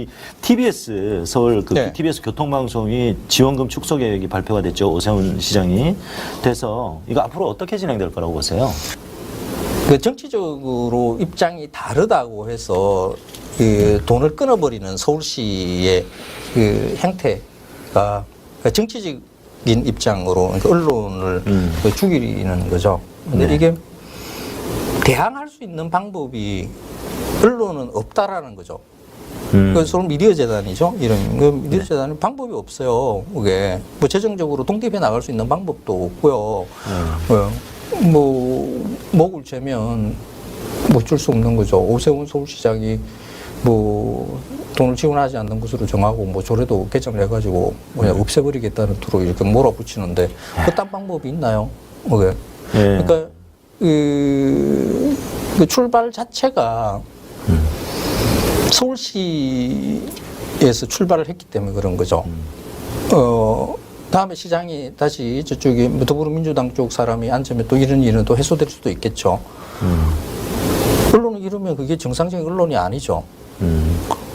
이 TBS 서울 그 네. TBS 교통방송이 지원금 축소 계획이 발표가 됐죠. 오세훈 시장이 돼서 이거 앞으로 어떻게 진행될 거라고 보세요? 그 정치적으로 입장이 다르다고 해서 그 돈을 끊어버리는 서울시의 그 행태가 정치적인 입장으로 그러니까 언론을 그 죽이는 거죠. 근데 네. 이게 대항할 수 있는 방법이 언론은 없다라는 거죠. 그 서울 미디어 재단이죠. 이런 그 미디어 재단은 방법이 없어요. 그게 뭐 재정적으로 독립해 나갈 수 있는 방법도 없고요. 뭐 목을 재면 뭐 줄 수 없는 거죠. 오세훈 서울시장이 뭐 돈을 지원하지 않는 것으로 정하고 뭐 조례도 개정을 해가지고 그냥 없애버리겠다는 투로 이렇게 몰아붙이는데 그딴 방법이 있나요? 그게 그러니까 그 출발 자체가 서울시에서 출발을 했기 때문에 그런 거죠. 다음에 시장이 다시 저쪽에 더불어민주당 쪽 사람이 앉으면 또 이런 일은 또 해소될 수도 있겠죠. 언론을 이러면 그게 정상적인 언론이 아니죠.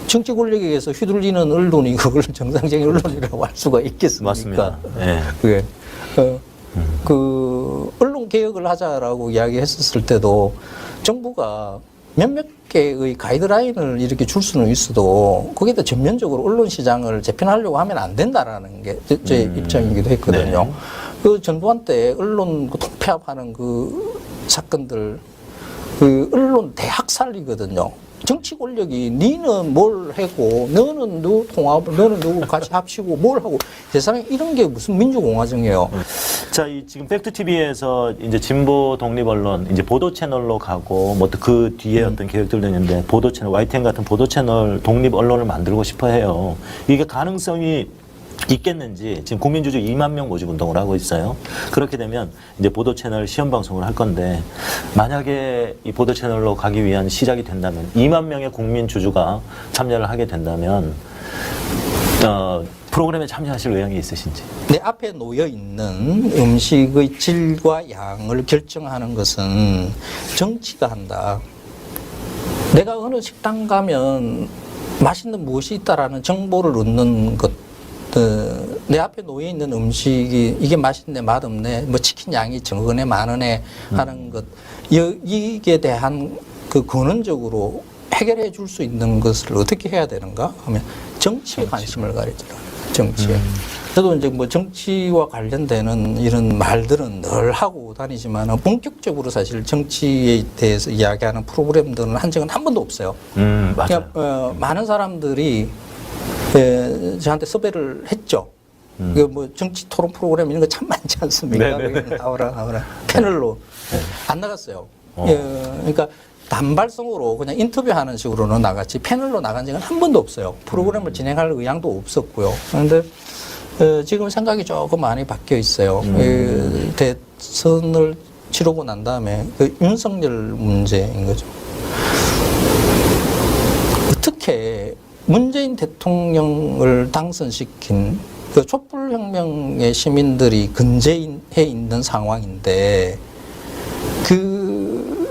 정치 권력에 의해서 휘둘리는 언론이 그걸 정상적인 언론이라고 할 수가 있겠습니까? 맞습니다. 네. 그게 그 언론 개혁을 하자라고 이야기했었을 때도 정부가 몇몇 개의 가이드라인을 이렇게 줄 수는 있어도 거기다 전면적으로 언론 시장을 재편하려고 하면 안 된다라는 게 제 입장이기도 했거든요. 네. 그 전두환 때 언론 그 통폐합하는 그 사건들 그 언론 대학살이거든요. 정치 권력이 니는 뭘 하고 너는 누구 통합을 너는 누구 같이 합치고 뭘 하고 세상에 이런 게 무슨 민주공화정이에요. 자, 이 지금 팩트 TV에서 이제 진보 독립 언론 이제 보도 채널로 가고 뭐 또 그 뒤에 어떤 계획들도 있는데 보도 채널 YTN 같은 보도 채널 독립 언론을 만들고 싶어 해요. 이게 가능성이 있겠는지 지금 국민주주 2만 명 모집 운동을 하고 있어요. 그렇게 되면 이제 보도 채널 시험 방송을 할 건데 만약에 이 보도 채널로 가기 위한 시작이 된다면 2만 명의 국민주주가 참여를 하게 된다면 프로그램에 참여하실 의향이 있으신지? 내 앞에 놓여 있는 음식의 질과 양을 결정하는 것은 정치가 한다. 내가 어느 식당 가면 맛있는 무엇이 있다라는 정보를 얻는 것. 내 앞에 놓여 있는 음식이 이게 맛있네, 맛없네, 뭐 치킨 양이 적으네, 많으네 하는 것, 이게 대한 그 근원적으로 해결해 줄 수 있는 것을 어떻게 해야 되는가 하면 정치에 관심을 가리더라. 정치에. 저도 이제 뭐 정치와 관련되는 이런 말들은 늘 하고 다니지만 본격적으로 사실 정치에 대해서 이야기하는 프로그램들은 한 적은 한 번도 없어요. 맞아요. 그러니까 많은 사람들이 저한테 섭외를 했죠. 그 뭐 정치 토론 프로그램 이런 거 참 많지 않습니까? 나오라 패널로 안 나갔어요. 그러니까 단발성으로 그냥 인터뷰하는 식으로는 나갔지 패널로 나간 적은 한 번도 없어요. 프로그램을 진행할 의향도 없었고요. 그런데 지금 생각이 조금 많이 바뀌어 있어요. 대선을 치르고 난 다음에 그 윤석열 문제인 거죠. 어떻게 문재인 대통령을 당선시킨 그 촛불혁명의 시민들이 근제해 있는 상황인데 그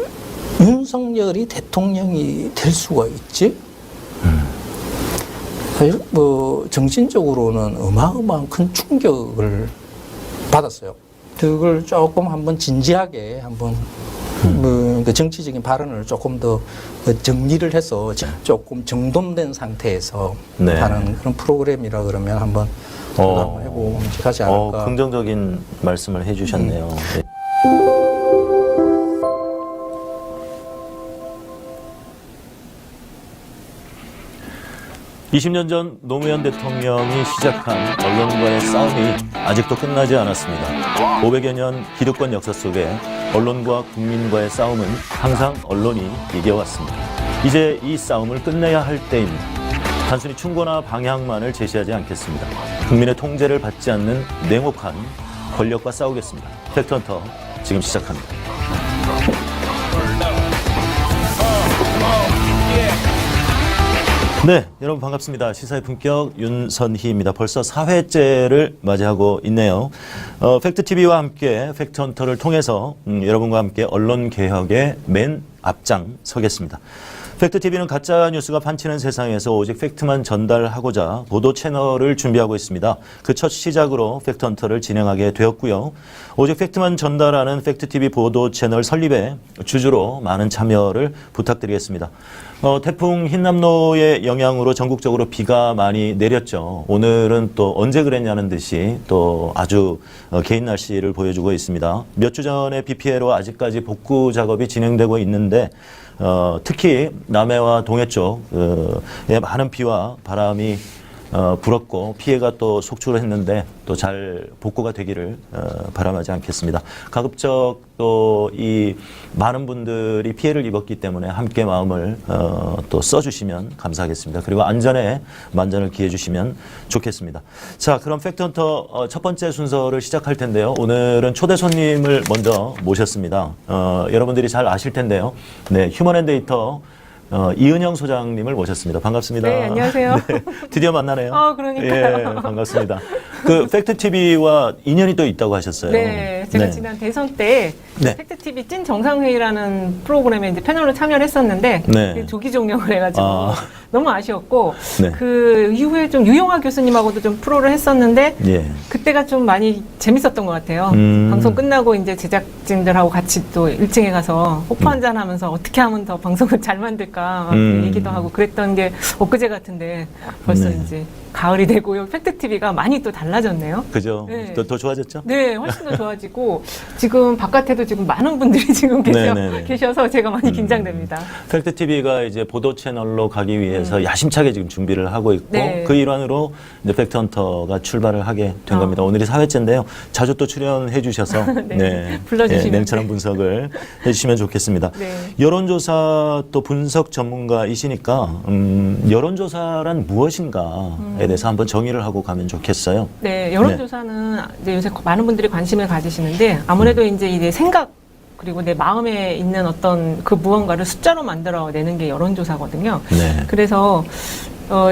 윤석열이 대통령이 될 수가 있지? 사실 뭐 정신적으로는 어마어마한 큰 충격을 받았어요. 그걸 조금 한번 진지하게 한번 그 정치적인 발언을 조금 더 정리를 해서 조금 정돈된 상태에서 하는 그런 프로그램이라 그러면 한번 해보고 하지 않을까. 긍정적인 말씀을 해주셨네요. 네. 20년 전 노무현 대통령이 시작한 언론과의 싸움이 아직도 끝나지 않았습니다. 500여 년 기득권 역사 속에 언론과 국민과의 싸움은 항상 언론이 이겨왔습니다. 이제 이 싸움을 끝내야 할 때입니다. 단순히 충고나 방향만을 제시하지 않겠습니다. 국민의 통제를 받지 않는 냉혹한 권력과 싸우겠습니다. 팩트헌터 지금 시작합니다. 네, 여러분 반갑습니다. 시사의 품격 윤선희입니다. 벌써 4회째를 맞이하고 있네요. 팩트TV와 함께 팩트헌터를 통해서 여러분과 함께 언론개혁의 맨 앞장 서겠습니다. 팩트TV는 가짜 뉴스가 판치는 세상에서 오직 팩트만 전달하고자 보도 채널을 준비하고 있습니다. 그 첫 시작으로 팩트헌터를 진행하게 되었고요. 오직 팩트만 전달하는 팩트TV 보도 채널 설립에 주주로 많은 참여를 부탁드리겠습니다. 태풍 흰남노의 영향으로 전국적으로 비가 많이 내렸죠. 오늘은 또 언제 그랬냐는 듯이 또 아주 개인 날씨를 보여주고 있습니다. 몇 주 전에 비 피해로 아직까지 복구 작업이 진행되고 있는데 특히 남해와 동해 쪽에 많은 비와 바람이 불었고 피해가 또 속출을 했는데 또 잘 복구가 되기를 바람하지 않겠습니다. 가급적 또 이 많은 분들이 피해를 입었기 때문에 함께 마음을 또 써주시면 감사하겠습니다. 그리고 안전에 만전을 기해 주시면 좋겠습니다. 자, 그럼 팩트헌터 첫 번째 순서를 시작할 텐데요. 오늘은 초대 손님을 먼저 모셨습니다. 여러분들이 잘 아실 텐데요. 네, 휴먼앤데이터 이은영 소장님을 모셨습니다. 반갑습니다. 네, 안녕하세요. 네, 드디어 만나네요. 그러니까요. 예, 반갑습니다. 그 팩트TV와 인연이 또 있다고 하셨어요. 네, 제가 네. 지난 대선 때 네. 팩트TV 찐 정상회의라는 프로그램에 이제 패널로 참여를 했었는데 네. 조기 종영을 해가지고 아. 너무 아쉬웠고 네. 그 이후에 좀 유영아 교수님하고도 좀 프로를 했었는데 예. 그때가 좀 많이 재밌었던 것 같아요. 방송 끝나고 이제 제작진들하고 같이 또 1층에 가서 호프 한잔 하면서 어떻게 하면 더 방송을 잘 만들까 막 얘기도 하고 그랬던 게 엊그제 같은데 벌써 네. 이제 가을이 되고요. 팩트TV가 많이 또 달라졌네요. 그죠? 네. 더 좋아졌죠? 네, 훨씬 더 좋아지고 지금 바깥에도 지금 많은 분들이 지금 네네네. 계셔서 제가 많이 긴장됩니다. 팩트TV가 이제 보도 채널로 가기 위해서 야심차게 지금 준비를 하고 있고 네. 그 일환으로 이제 팩트헌터가 출발을 하게 된 겁니다. 오늘이 4회째인데요. 자주 또 출연해 주셔서 네. 불러주시면 냉철한 분석을 해 주시면 좋겠습니다. 네. 여론조사 또 분석 전문가이시니까 여론조사란 무엇인가에 대해서 한번 정의를 하고 가면 좋겠어요. 네, 여론조사는 이제 요새 많은 분들이 관심을 가지시는데 아무래도 이제 생각 그리고 내 마음에 있는 어떤 그 무언가를 숫자로 만들어내는 게 여론조사거든요. 네. 그래서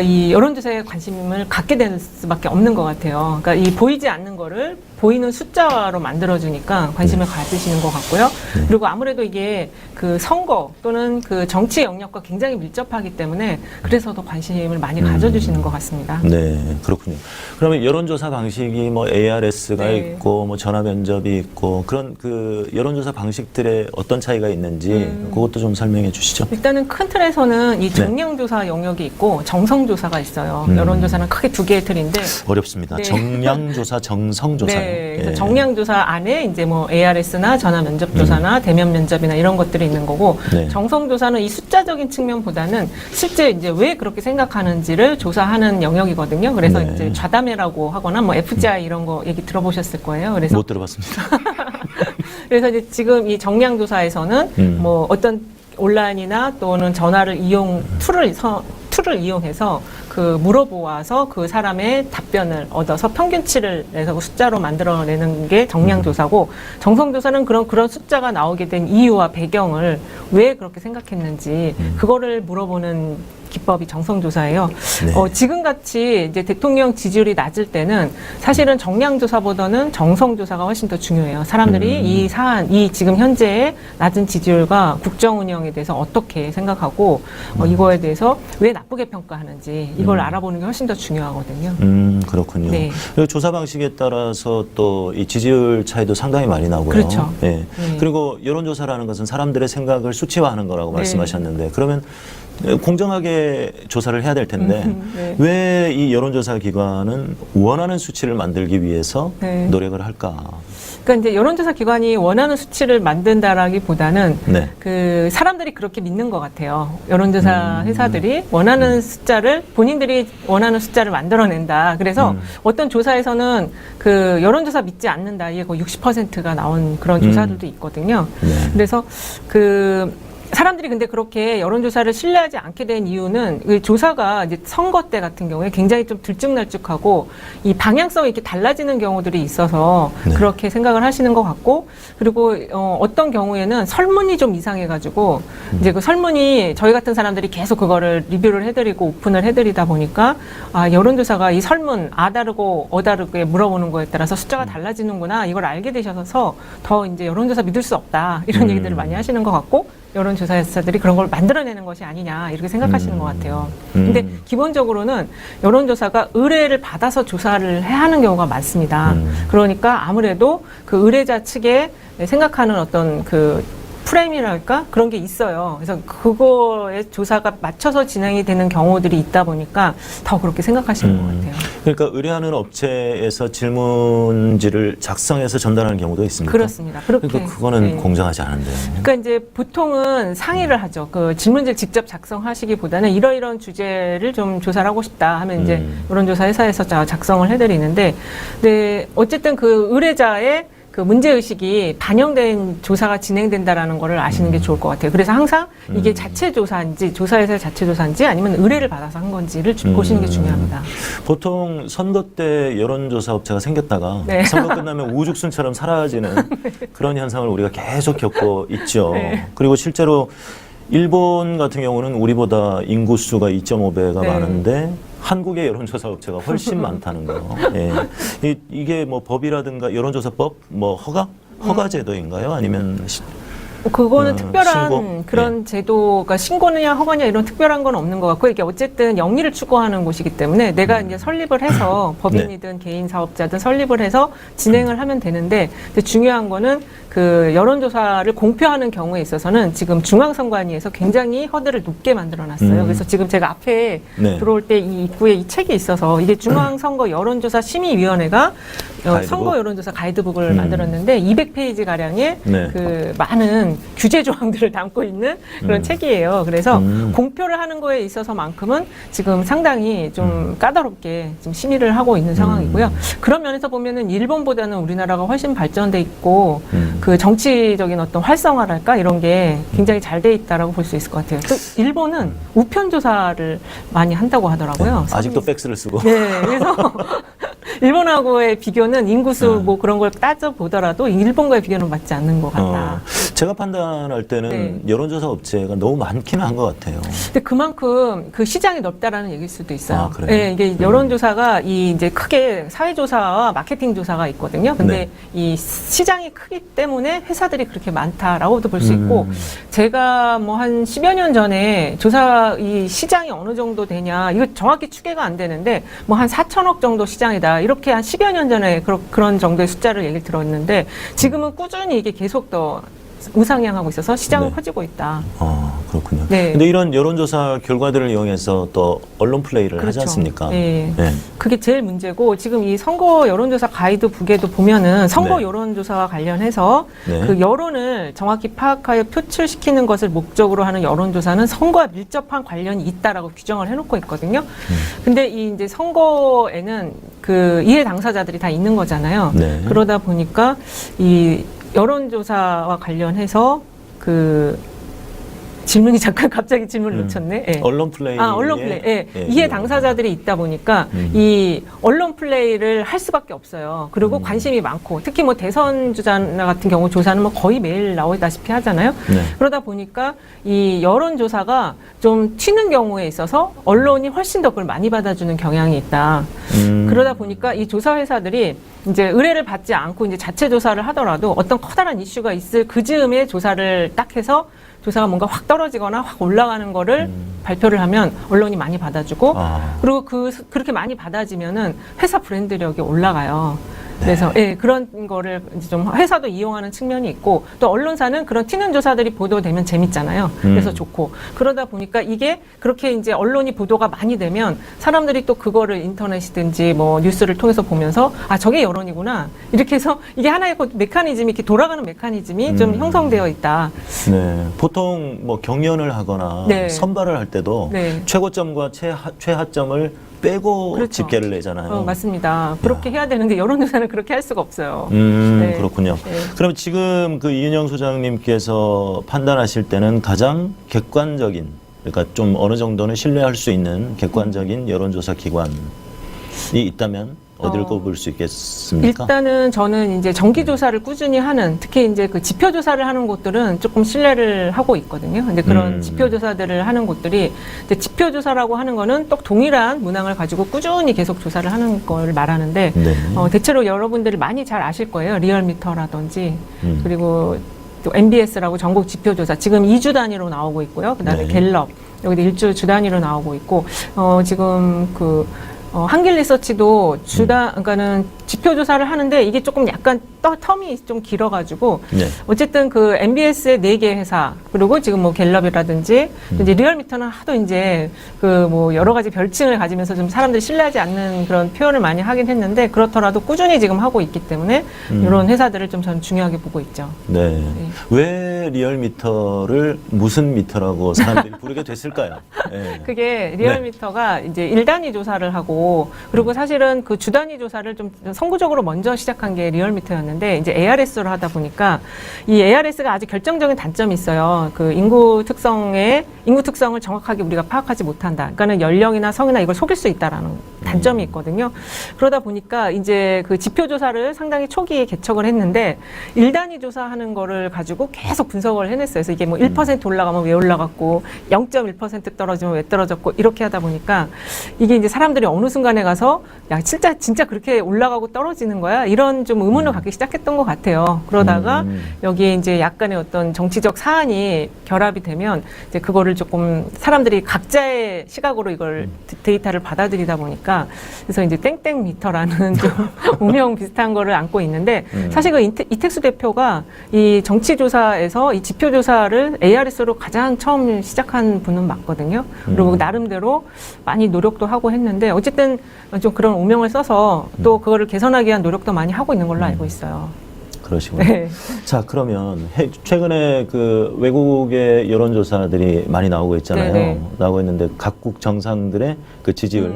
이 여론조사에 관심을 갖게 될 수밖에 없는 것 같아요. 그러니까 이 보이지 않는 거를 보이는 숫자로 만들어주니까 관심을 가지시는 것 같고요. 그리고 아무래도 이게 그 선거 또는 그 정치 영역과 굉장히 밀접하기 때문에 그래서 더 관심을 많이 가져주시는 것 같습니다. 네, 그렇군요. 그러면 여론조사 방식이 뭐 ARS가 네. 있고 뭐 전화 면접이 있고 그런 그 여론조사 방식들의 어떤 차이가 있는지 그것도 좀 설명해 주시죠. 일단은 큰 틀에서는 이 정량조사 영역이 있고 정성조사가 있어요. 여론조사는 크게 두 개의 틀인데 어렵습니다. 네. 정량조사, 정성조사. 네, 그래서 정량조사 안에 이제 뭐 ARS나 전화 면접조사나 대면 면접이나 이런 것들이 있는 거고 네. 정성조사는 이 숫자적인 측면보다는 실제 이제 왜 그렇게 생각하는지를 조사하는 영역이거든요. 그래서 네. 이제 좌담회라고 하거나 뭐 FGI 이런 거 얘기 들어보셨을 거예요. 그래서 못 들어봤습니다. 그래서 이제 지금 이 정량조사에서는 뭐 어떤 온라인이나 또는 전화를 툴을 이용해서 그 물어보아서 그 사람의 답변을 얻어서 평균치를 내서 그 숫자로 만들어내는 게 정량조사고 정성조사는 그런 숫자가 나오게 된 이유와 배경을 왜 그렇게 생각했는지 그거를 물어보는 기법이 정성조사예요. 네. 지금같이 이제 대통령 지지율이 낮을 때는 사실은 정량조사보다는 정성조사가 훨씬 더 중요해요. 사람들이 이 지금 현재의 낮은 지지율과 국정 운영에 대해서 어떻게 생각하고 이거에 대해서 왜 나쁘게 평가하는지 이걸 알아보는 게 훨씬 더 중요하거든요. 그렇군요. 네. 그리고 조사 방식에 따라서 또 이 지지율 차이도 상당히 많이 나고요. 그렇죠. 네. 네. 그리고 여론조사라는 것은 사람들의 생각을 수치화하는 거라고 네. 말씀하셨는데 그러면 공정하게 조사를 해야 될 텐데 네. 왜 이 여론조사 기관은 원하는 수치를 만들기 위해서 네. 노력을 할까? 그러니까 이제 여론조사 기관이 원하는 수치를 만든다라기보다는 네. 그 사람들이 그렇게 믿는 것 같아요. 여론조사 회사들이 원하는 숫자를 본인들이 원하는 숫자를 만들어낸다. 그래서 어떤 조사에서는 그 여론조사 믿지 않는다. 이게 거의 60%가 나온 그런 조사들도 있거든요. 네. 그래서 그 사람들이 근데 그렇게 여론조사를 신뢰하지 않게 된 이유는 그 조사가 이제 선거 때 같은 경우에 굉장히 좀 들쭉날쭉하고 이 방향성이 이렇게 달라지는 경우들이 있어서 네. 그렇게 생각을 하시는 것 같고 그리고 어떤 경우에는 설문이 좀 이상해가지고 이제 그 설문이 저희 같은 사람들이 계속 그거를 리뷰를 해드리고 오픈을 해드리다 보니까 아, 여론조사가 이 설문 다르고 다르게 물어보는 거에 따라서 숫자가 달라지는구나 이걸 알게 되셔서 더 이제 여론조사 믿을 수 없다 이런 얘기들을 많이 하시는 것 같고 여론조사사들이 그런 걸 만들어내는 것이 아니냐 이렇게 생각하시는 것 같아요. 근데 기본적으로는 여론조사가 의뢰를 받아서 조사를 해야 하는 경우가 많습니다. 그러니까 아무래도 그 의뢰자 측에 생각하는 어떤 그 프레임이랄까 그런 게 있어요. 그래서 그거에 조사가 맞춰서 진행이 되는 경우들이 있다 보니까 더 그렇게 생각하시는 것 같아요. 그러니까 의뢰하는 업체에서 질문지를 작성해서 전달하는 경우도 있습니다. 그렇습니다. 그렇게. 그러니까 그거는 네. 공정하지 않은데요. 그러니까 이제 보통은 상의를 하죠. 그 질문지를 직접 작성하시기보다는 이러이러한 주제를 좀 조사를 하고 싶다 하면 이제 여론조사 회사에서 작성을 해드리는데, 네, 어쨌든 그 의뢰자의 그 문제의식이 반영된 조사가 진행된다라는 거를 아시는 게 좋을 것 같아요. 그래서 항상 이게 자체 조사인지, 조사회사의 자체 조사인지 아니면 의뢰를 받아서 한 건지를 보시는 게 중요합니다. 보통 선거 때 여론조사 업체가 생겼다가 네. 선거 끝나면 우죽순처럼 사라지는 그런 현상을 우리가 계속 겪고 있죠. 네. 그리고 실제로 일본 같은 경우는 우리보다 인구수가 2.5배가 네. 많은데 한국의 여론조사 업체가 훨씬 많다는 거. 예. 이게 뭐 법이라든가 여론조사법, 뭐 허가제도인가요? 아니면 그거는 특별한 신고? 그런 제도가 신고냐 허가냐 이런 특별한 건 없는 것 같고, 이게 어쨌든 영리를 추구하는 곳이기 때문에 내가 이제 설립을 해서 법인이든 개인 사업자든 설립을 해서 진행을 하면 되는데, 근데 중요한 거는 그 여론조사를 공표하는 경우에 있어서는 지금 중앙선관위에서 굉장히 허들을 높게 만들어놨어요. 그래서 지금 제가 앞에 네. 들어올 때 이 입구에 이 책이 있어서 이게 중앙선거 여론조사 심의위원회가 가이드북? 선거 여론조사 가이드북을 만들었는데 200페이지 가량의 네. 그 많은 규제 조항들을 담고 있는 그런 책이에요. 그래서 공표를 하는 거에 있어서만큼은 지금 상당히 좀 까다롭게 지금 심의를 하고 있는 상황이고요. 그런 면에서 보면은 일본보다는 우리나라가 훨씬 발전돼 있고 그 정치적인 어떤 활성화랄까 이런 게 굉장히 잘 돼 있다라고 볼 수 있을 것 같아요. 또 일본은 우편 조사를 많이 한다고 하더라고요. 아직도 팩스를 쓰고. 네, 그래서 일본하고의 비교는 인구수 뭐 그런 걸 따져 보더라도 일본과의 비교는 맞지 않는 것 같다. 제가 판단할 때는 네. 여론조사 업체가 너무 많기는 한 것 같아요. 근데 그만큼 그 시장이 넓다라는 얘기일 수도 있어요. 아, 그래요? 네, 이게 여론조사가 이 이제 크게 사회조사와 마케팅 조사가 있거든요. 근데 네. 이 시장이 크기 때문에 회사들이 그렇게 많다라고도 볼 수 있고, 제가 뭐 한 10여 년 전에 조사 이 시장이 어느 정도 되냐, 이거 정확히 추계가 안 되는데 뭐 한 4천억 정도 시장이다. 이렇게 한 10여 년 전에 그런 정도의 숫자를 얘기를 들었는데 지금은 꾸준히 이게 계속 더 우상향하고 있어서 시장은 네. 커지고 있다. 그렇군요. 네. 근데 이런 여론조사 결과들을 이용해서 또 언론 플레이를 하지 그렇죠. 않습니까? 네. 네. 그게 제일 문제고, 지금 이 선거 여론조사 가이드북에도 보면은 선거 네. 여론조사와 관련해서 네. 그 여론을 정확히 파악하여 표출시키는 것을 목적으로 하는 여론조사는 선거와 밀접한 관련이 있다라고 규정을 해놓고 있거든요. 근데 이 이제 선거에는 그 이해 당사자들이 다 있는 거잖아요. 네. 그러다 보니까 이 여론조사와 관련해서 그 질문이 잠깐 갑자기 질문을 놓쳤네. 예. 언론 플레이. 언론 플레이. 예. 이해 당사자들이 있다 보니까 이 언론 플레이를 할 수밖에 없어요. 그리고 관심이 많고, 특히 뭐 대선 주자 같은 경우 조사는 뭐 거의 매일 나오다시피 하잖아요. 네. 그러다 보니까 이 여론 조사가 좀 튀는 경우에 있어서 언론이 훨씬 더 그걸 많이 받아주는 경향이 있다. 그러다 보니까 이 조사 회사들이 이제 의뢰를 받지 않고 이제 자체 조사를 하더라도 어떤 커다란 이슈가 있을 그 즈음에 조사를 딱 해서 조사가 뭔가 확 떨어지거나 확 올라가는 거를 발표를 하면 언론이 많이 받아주고, 그리고 그렇게 많이 받아지면은 회사 브랜드력이 올라가요. 그래서 예, 그런 거를 이제 좀 회사도 이용하는 측면이 있고, 또 언론사는 그런 튀는 조사들이 보도되면 재밌잖아요. 그래서 좋고, 그러다 보니까 이게 그렇게 이제 언론이 보도가 많이 되면 사람들이 또 그거를 인터넷이든지 뭐 뉴스를 통해서 보면서 저게 여론이구나, 이렇게 해서 이게 하나의 메커니즘이, 이렇게 돌아가는 메커니즘이 좀 형성되어 있다. 네. 보통 뭐 경연을 하거나 네. 선발을 할 때도 네. 최고점과 최하점을 빼고 그렇죠. 집계를 내잖아요. 맞습니다. 그렇게 해야 되는데 여론조사는 그렇게 할 수가 없어요. 네. 그렇군요. 네. 그럼 지금 그 이은영 소장님께서 판단하실 때는 가장 객관적인, 그러니까 좀 어느 정도는 신뢰할 수 있는 객관적인 여론조사 기관이 있다면 어디를 꼽을 수 있겠습니까? 일단은 저는 이제 정기조사를 꾸준히 하는, 특히 이제 그 지표조사를 하는 곳들은 조금 신뢰를 하고 있거든요. 근데 그런 지표조사들을 하는 곳들이, 이제 지표조사라고 하는 거는 또 동일한 문항을 가지고 꾸준히 계속 조사를 하는 걸 말하는데, 네. 대체로 여러분들이 많이 잘 아실 거예요. 리얼미터라든지, 그리고 또 MBS라고 전국 지표조사 지금 2주 단위로 나오고 있고요. 그다음에 네. 갤럽 여기도 1주 단위로 나오고 있고 지금 한길 리서치도 그러니까는 지표 조사를 하는데 이게 조금 약간 텀이 좀 길어가지고 네. 어쨌든 그 MBS의 4개 회사 그리고 지금 뭐 갤럽이라든지 이제 리얼미터는 하도 이제 그 뭐 여러 가지 별칭을 가지면서 좀 사람들이 신뢰하지 않는 그런 표현을 많이 하긴 했는데 그렇더라도 꾸준히 지금 하고 있기 때문에 이런 회사들을 좀 저는 중요하게 보고 있죠. 네. 왜 리얼미터를 무슨 미터라고 사람들이 부르게 됐을까요? 네. 그게 리얼미터가 이제 1단위 조사를 하고 그리고 사실은 그 주단위 조사를 좀 선구적으로 먼저 시작한 게 리얼미터였는데 이제 ARS로 하다 보니까 이 ARS가 아주 결정적인 단점이 있어요. 그 인구 특성을 정확하게 우리가 파악하지 못한다. 그러니까는 연령이나 성이나 이걸 속일 수 있다라는 단점이 있거든요. 그러다 보니까 이제 그 지표 조사를 상당히 초기에 개척을 했는데 1단위 조사하는 거를 가지고 계속 분석을 해냈어요. 그래서 이게 뭐 1% 올라가면 왜 올라갔고 0.1% 떨어지면 왜 떨어졌고 이렇게 하다 보니까 이게 이제 사람들이 어느 순간에 가서 야 진짜 그렇게 올라가고 떨어지는 거야? 이런 좀 의문을 갖기 시작했던 것 같아요. 그러다가 여기에 이제 약간의 어떤 정치적 사안이 결합이 되면 이제 그거를 조금 사람들이 각자의 시각으로 이걸 데이터를 받아들이다 보니까 그래서 이제 땡땡 미터라는 좀 운명 비슷한 거를 안고 있는데 사실 그 이택수 대표가 이 정치조사에서 이 지표조사를 ARS로 가장 처음 시작한 분은 맞거든요. 그리고 나름대로 많이 노력도 하고 했는데 어쨌든 좀 그런 오명을 써서 또 그거를 개선하기 위한 노력도 많이 하고 있는 걸로 알고 있어요. 그러시군요. 네. 자, 그러면 최근에 그 외국의 여론조사들이 많이 나오고 있잖아요. 네네. 나오고 있는데 각국 정상들의 그 지지율.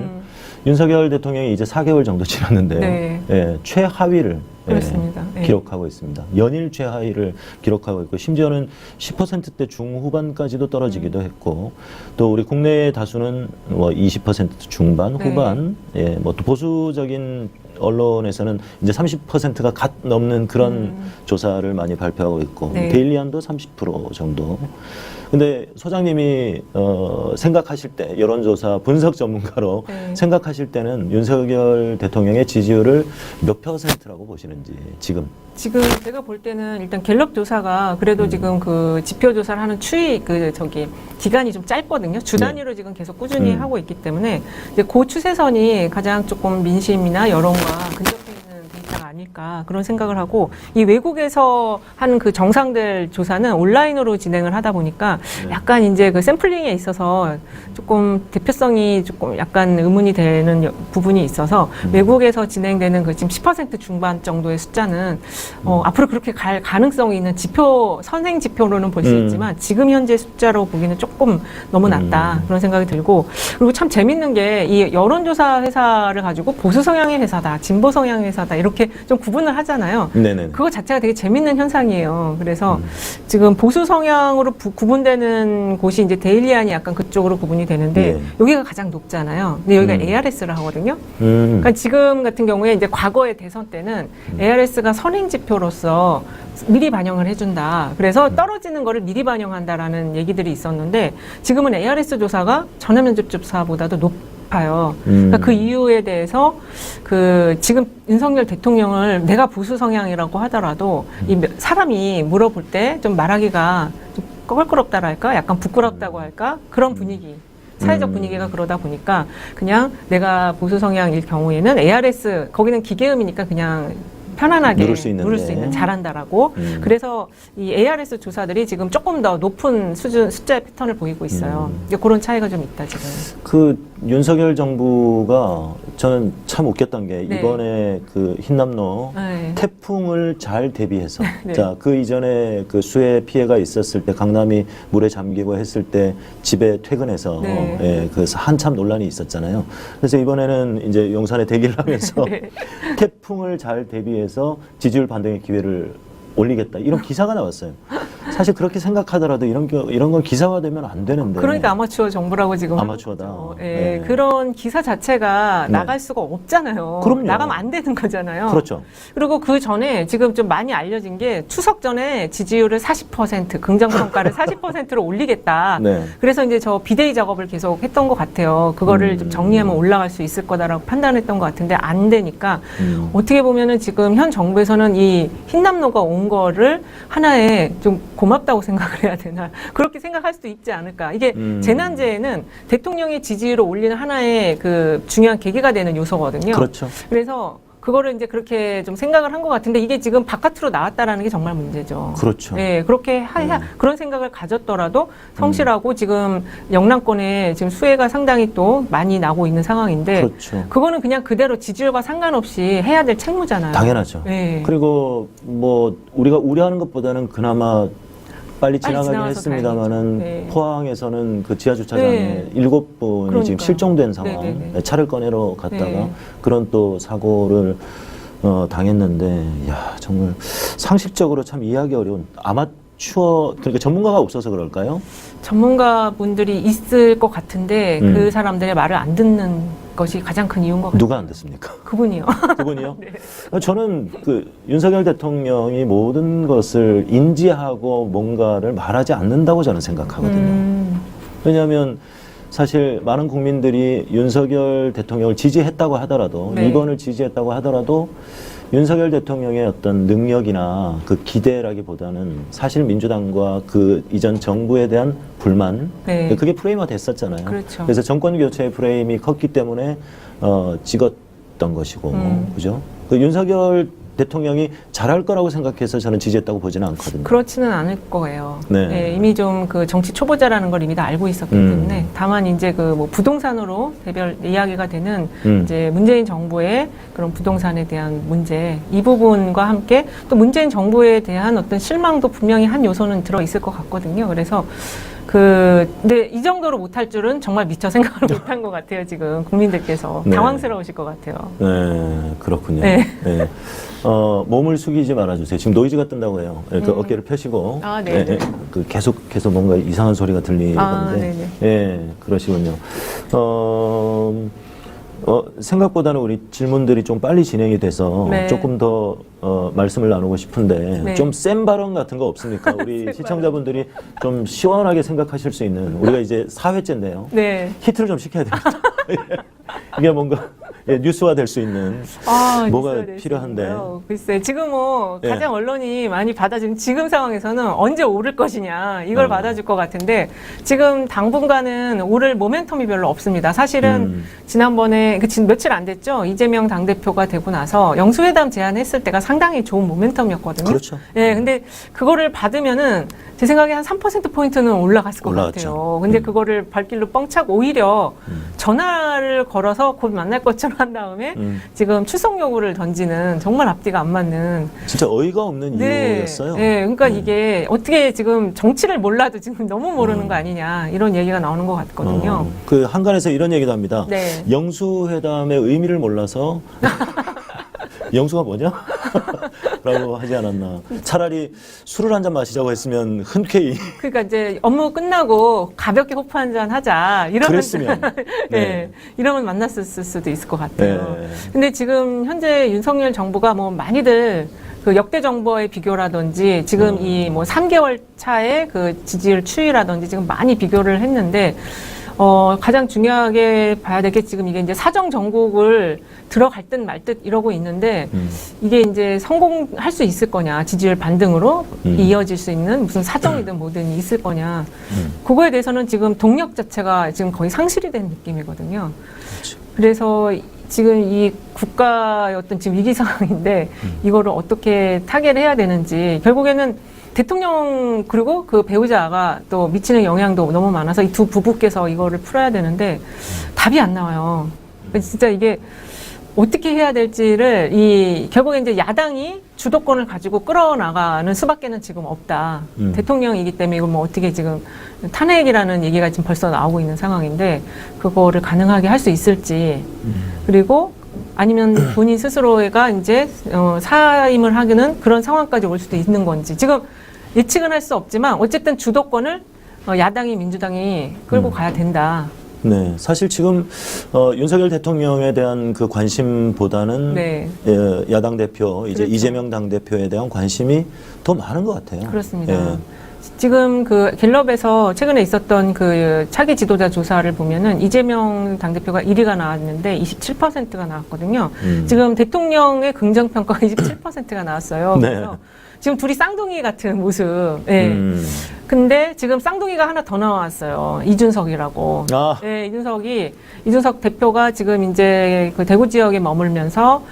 윤석열 대통령이 이제 4개월 정도 지났는데 네. 예, 최하위를 그렇습니다. 네. 기록하고 있습니다. 연일 최하위를 기록하고 있고 심지어는 10%대 중후반까지도 떨어지기도 했고 또 우리 국내의 다수는 뭐 20% 중반, 네. 후반, 예, 뭐 또 보수적인 언론에서는 이제 30%가 갓 넘는 그런 조사를 많이 발표하고 있고 네. 데일리안도 30% 정도. 근데 소장님이 생각하실 때 여론조사 분석 전문가로 네. 생각하실 때는 윤석열 대통령의 지지율을 몇 %라고 보시는지 지금. 지금 제가 볼 때는 일단 갤럽 조사가 그래도 지금 그 지표 조사를 하는 기간이 좀 짧거든요. 주 단위로 지금 계속 꾸준히 하고 있기 때문에 이제 그 추세선이 가장 조금 민심이나 여론과 근접해 있는 데이터가 아닐까 그런 생각을 하고 이 외국에서 하는 그 정상들 조사는 온라인으로 진행을 하다 보니까 약간 이제 그 샘플링에 있어서 조금 대표성이 조금 약간 의문이 되는 부분이 있어서 외국에서 진행되는 그 지금 10% 중반 정도의 숫자는 앞으로 그렇게 갈 가능성이 있는 선행 지표로는 볼 수 있지만 지금 현재 숫자로 보기는 조금 너무 낮다 그런 생각이 들고 그리고 참 재밌는 게 이 여론조사 회사를 가지고 보수 성향의 회사다, 진보 성향의 회사다 이렇게 좀 구분을 하잖아요. 네네. 그거 자체가 되게 재밌는 현상이에요. 그래서 지금 보수 성향으로 구분되는 곳이 이제 데일리안이 약간 그쪽으로 구분이 되는데 네. 여기가 가장 높잖아요. 근데 여기가 ARS를 하거든요. 음. 그러니까 지금 같은 경우에 이제 과거의 대선 때는 ARS가 선행 지표로서 미리 반영을 해준다. 그래서 떨어지는 거를 미리 반영한다라는 얘기들이 있었는데 지금은 ARS 조사가 전화면접 조사보다도 높아요. 그러니까 그 이유에 대해서 그 지금 윤석열 대통령을 내가 보수 성향이라고 하더라도 이 사람이 물어볼 때 좀 말하기가 좀 껄끄럽다랄까, 약간 부끄럽다고 할까 그런 분위기. 사회적 분위기가 그러다 보니까 그냥 내가 보수 성향일 경우에는 ARS 거기는 기계음이니까 그냥 편안하게 누를 수 있는 잘한다라고. 그래서 이 ARS 조사들이 지금 조금 더 높은 숫자의 패턴을 보이고 있어요. 이제 그런 차이가 좀 있다 지금. 그 윤석열 정부가 저는 참 웃겼던 게 네. 이번에 그 흰남노 네. 태풍을 잘 대비해서 네. 자, 그 이전에 그 수해 피해가 있었을 때 강남이 물에 잠기고 했을 때 집에 퇴근해서 네. 예, 그래서 한참 논란이 있었잖아요. 그래서 이번에는 이제 용산에 대기를 하면서 네. 태풍을 잘 대비해서 지지율 반등의 기회를 올리겠다 이런 기사가 나왔어요. 사실 그렇게 생각하더라도 이런 건 기사화되면 안 되는데. 그러니까 아마추어 정부라고 지금 아마추어다. 하는 거죠. 예, 네. 그런 기사 자체가 네. 나갈 수가 없잖아요. 그럼요. 나가면 안 되는 거잖아요. 그렇죠. 그리고 그 전에 지금 좀 많이 알려진 게 추석 전에 지지율을 40% 긍정평가를 40%로 올리겠다. 네. 그래서 이제 저 비대위 작업을 계속 했던 것 같아요. 그거를 좀 정리하면 올라갈 수 있을 거다라고 판단했던 것 같은데 안 되니까 어떻게 보면은 지금 현 정부에서는 이 흰남노가 온 거를 하나의 좀 고맙다고 생각을 해야 되나 그렇게 생각할 수도 있지 않을까. 이게 재난재해는 대통령의 지지율을 올리는 하나의 그 중요한 계기가 되는 요소거든요. 그렇죠. 그래서 그거를 이제 그렇게 좀 생각을 한 것 같은데 이게 지금 바깥으로 나왔다라는 게 정말 문제죠. 그렇죠. 네, 그렇게 그런 생각을 가졌더라도 성실하고 지금 영남권에 지금 수혜가 상당히 또 많이 나고 있는 상황인데 그렇죠. 그거는 그냥 그대로 지지율과 상관없이 해야 될 책무잖아요. 당연하죠. 네. 그리고 뭐 우리가 우려하는 것보다는 그나마 빨리 지나가긴 지나가서 했습니다만은 다행이죠. 네. 포항에서는 그 지하 주차장에 네. 7분이 그러니까요. 지금 실종된 상황. 네네네. 차를 꺼내러 갔다가 네. 그런 또 사고를 당했는데, 야 정말 상식적으로 참 이해하기 어려운 아마추어 그러니까 전문가가 없어서 그럴까요? 전문가분들이 있을 것 같은데 그 사람들의 말을 안 듣는 것이 가장 큰 이유인 것 같아요. 누가 안 됐습니까? 그분이요. 그분이요? 네. 저는 그 윤석열 대통령이 모든 것을 인지하고 뭔가를 말하지 않는다고 저는 생각하거든요. 왜냐하면 사실 많은 국민들이 윤석열 대통령을 지지했다고 하더라도 네. 2번을 지지했다고 하더라도 윤석열 대통령의 어떤 능력이나 그 기대라기보다는 사실 민주당과 그 이전 정부에 대한 불만, 네. 그게 프레임화 됐었잖아요. 그렇죠. 그래서 정권 교체의 프레임이 컸기 때문에 찍었던 것이고, 그죠? 그 윤석열 대통령이 잘할 거라고 생각해서 저는 지지했다고 보지는 않거든요. 그렇지는 않을 거예요. 네. 네, 이미 좀 그 정치 초보자라는 걸 이미 다 알고 있었기 때문에 다만 이제 그 뭐 부동산으로 대별 이야기가 되는 이제 문재인 정부의 그런 부동산에 대한 문제 이 부분과 함께 또 문재인 정부에 대한 어떤 실망도 분명히 한 요소는 들어 있을 것 같거든요. 그래서 근데 이 정도로 못할 줄은 정말 미처 생각을 못한 것 같아요. 지금 국민들께서 네. 당황스러우실 것 같아요. 네, 그렇군요. 네. 네. 몸을 숙이지 말아주세요. 지금 노이즈가 뜬다고 해요. 그 어깨를 펴시고. 아, 네. 그 계속해서 뭔가 이상한 소리가 들리는데. 아, 네네. 예, 그러시군요. 생각보다는 우리 질문들이 좀 빨리 진행이 돼서 네. 조금 더 말씀을 나누고 싶은데 네. 좀 센 발언 같은 거 없습니까? 우리 시청자분들이 좀 시원하게 생각하실 수 있는 우리가 이제 4회째인데요. 네. 히트를 좀 시켜야 됩니다. 이게 뭔가 뉴스화 될 수 있는 뭐가 뉴스가 될 수 필요한데. 있는데요. 글쎄, 지금 뭐 예. 가장 언론이 많이 받아준 지금 상황에서는 언제 오를 것이냐 이걸 받아줄 것 같은데 지금 당분간은 오를 모멘텀이 별로 없습니다. 사실은 지난번에 며칠 안 됐죠. 이재명 당대표가 되고 나서 영수회담 제안했을 때가 상당히 좋은 모멘텀이었거든요. 그렇죠. 예, 근데 그거를 받으면은 제 생각에 한 3%포인트는 올라갔을 것 올라갔죠. 같아요. 근데 그거를 발길로 뻥차고 오히려 전화를 걸어서 곧 만날 것처럼 한 다음에 지금 출석 요구를 던지는 정말 앞뒤가 안 맞는. 진짜 어이가 없는 이유였어요. 네, 그러니까 이게 어떻게 지금 정치를 몰라도 지금 너무 모르는 거 아니냐 이런 얘기가 나오는 것 같거든요. 그 한간에서 이런 얘기도 합니다. 네. 영수회담의 의미를 몰라서 영수가 뭐냐? 라고 하지 않았나. 차라리 술을 한 잔 마시자고 했으면 흔쾌히 그러니까 이제 업무 끝나고 가볍게 호프 한잔 하자 이러면 그랬으면. 네. 이러면 만났을 수도 있을 것 같아요. 네. 근데 지금 현재 윤석열 정부가 뭐 많이들 그 역대 정부와의 비교라든지 지금 이 뭐 3개월 차의 그 지지율 추이라든지 지금 많이 비교를 했는데 가장 중요하게 봐야 될 게 지금 이게 이제 사정 정국을 들어갈 듯 말 듯 이러고 있는데 이게 이제 성공할 수 있을 거냐 지지율 반등으로 이어질 수 있는 무슨 사정이든 뭐든 있을 거냐 그거에 대해서는 지금 동력 자체가 지금 거의 상실이 된 느낌이거든요. 그렇죠. 그래서 지금 이 국가의 어떤 지금 위기 상황인데 이거를 어떻게 타개를 해야 되는지 결국에는 대통령 그리고 그 배우자가 또 미치는 영향도 너무 많아서 이 두 부부께서 이거를 풀어야 되는데 답이 안 나와요. 진짜 이게 어떻게 해야 될지를 결국에 이제 야당이 주도권을 가지고 끌어나가는 수밖에는 지금 없다. 대통령이기 때문에 이거 뭐 어떻게 지금 탄핵이라는 얘기가 지금 벌써 나오고 있는 상황인데 그거를 가능하게 할 수 있을지 그리고 아니면 본인 스스로가 이제 사임을 하기는 그런 상황까지 올 수도 있는 건지 지금 예측은 할 수 없지만 어쨌든 주도권을 야당이 민주당이 끌고 가야 된다. 네, 사실 지금 윤석열 대통령에 대한 그 관심보다는 네. 야당 대표 이제 그렇죠. 이재명 당 대표에 대한 관심이 더 많은 것 같아요. 그렇습니다. 예. 지금 그 갤럽에서 최근에 있었던 그 차기 지도자 조사를 보면은 이재명 당대표가 1위가 나왔는데 27%가 나왔거든요. 지금 대통령의 긍정평가가 27%가 나왔어요. 네. 그래서 지금 둘이 쌍둥이 같은 모습. 예. 근데 지금 쌍둥이가 하나 더 나왔어요. 이준석이라고. 아. 네, 이준석 대표가 지금 이제 그 대구 지역에 머물면서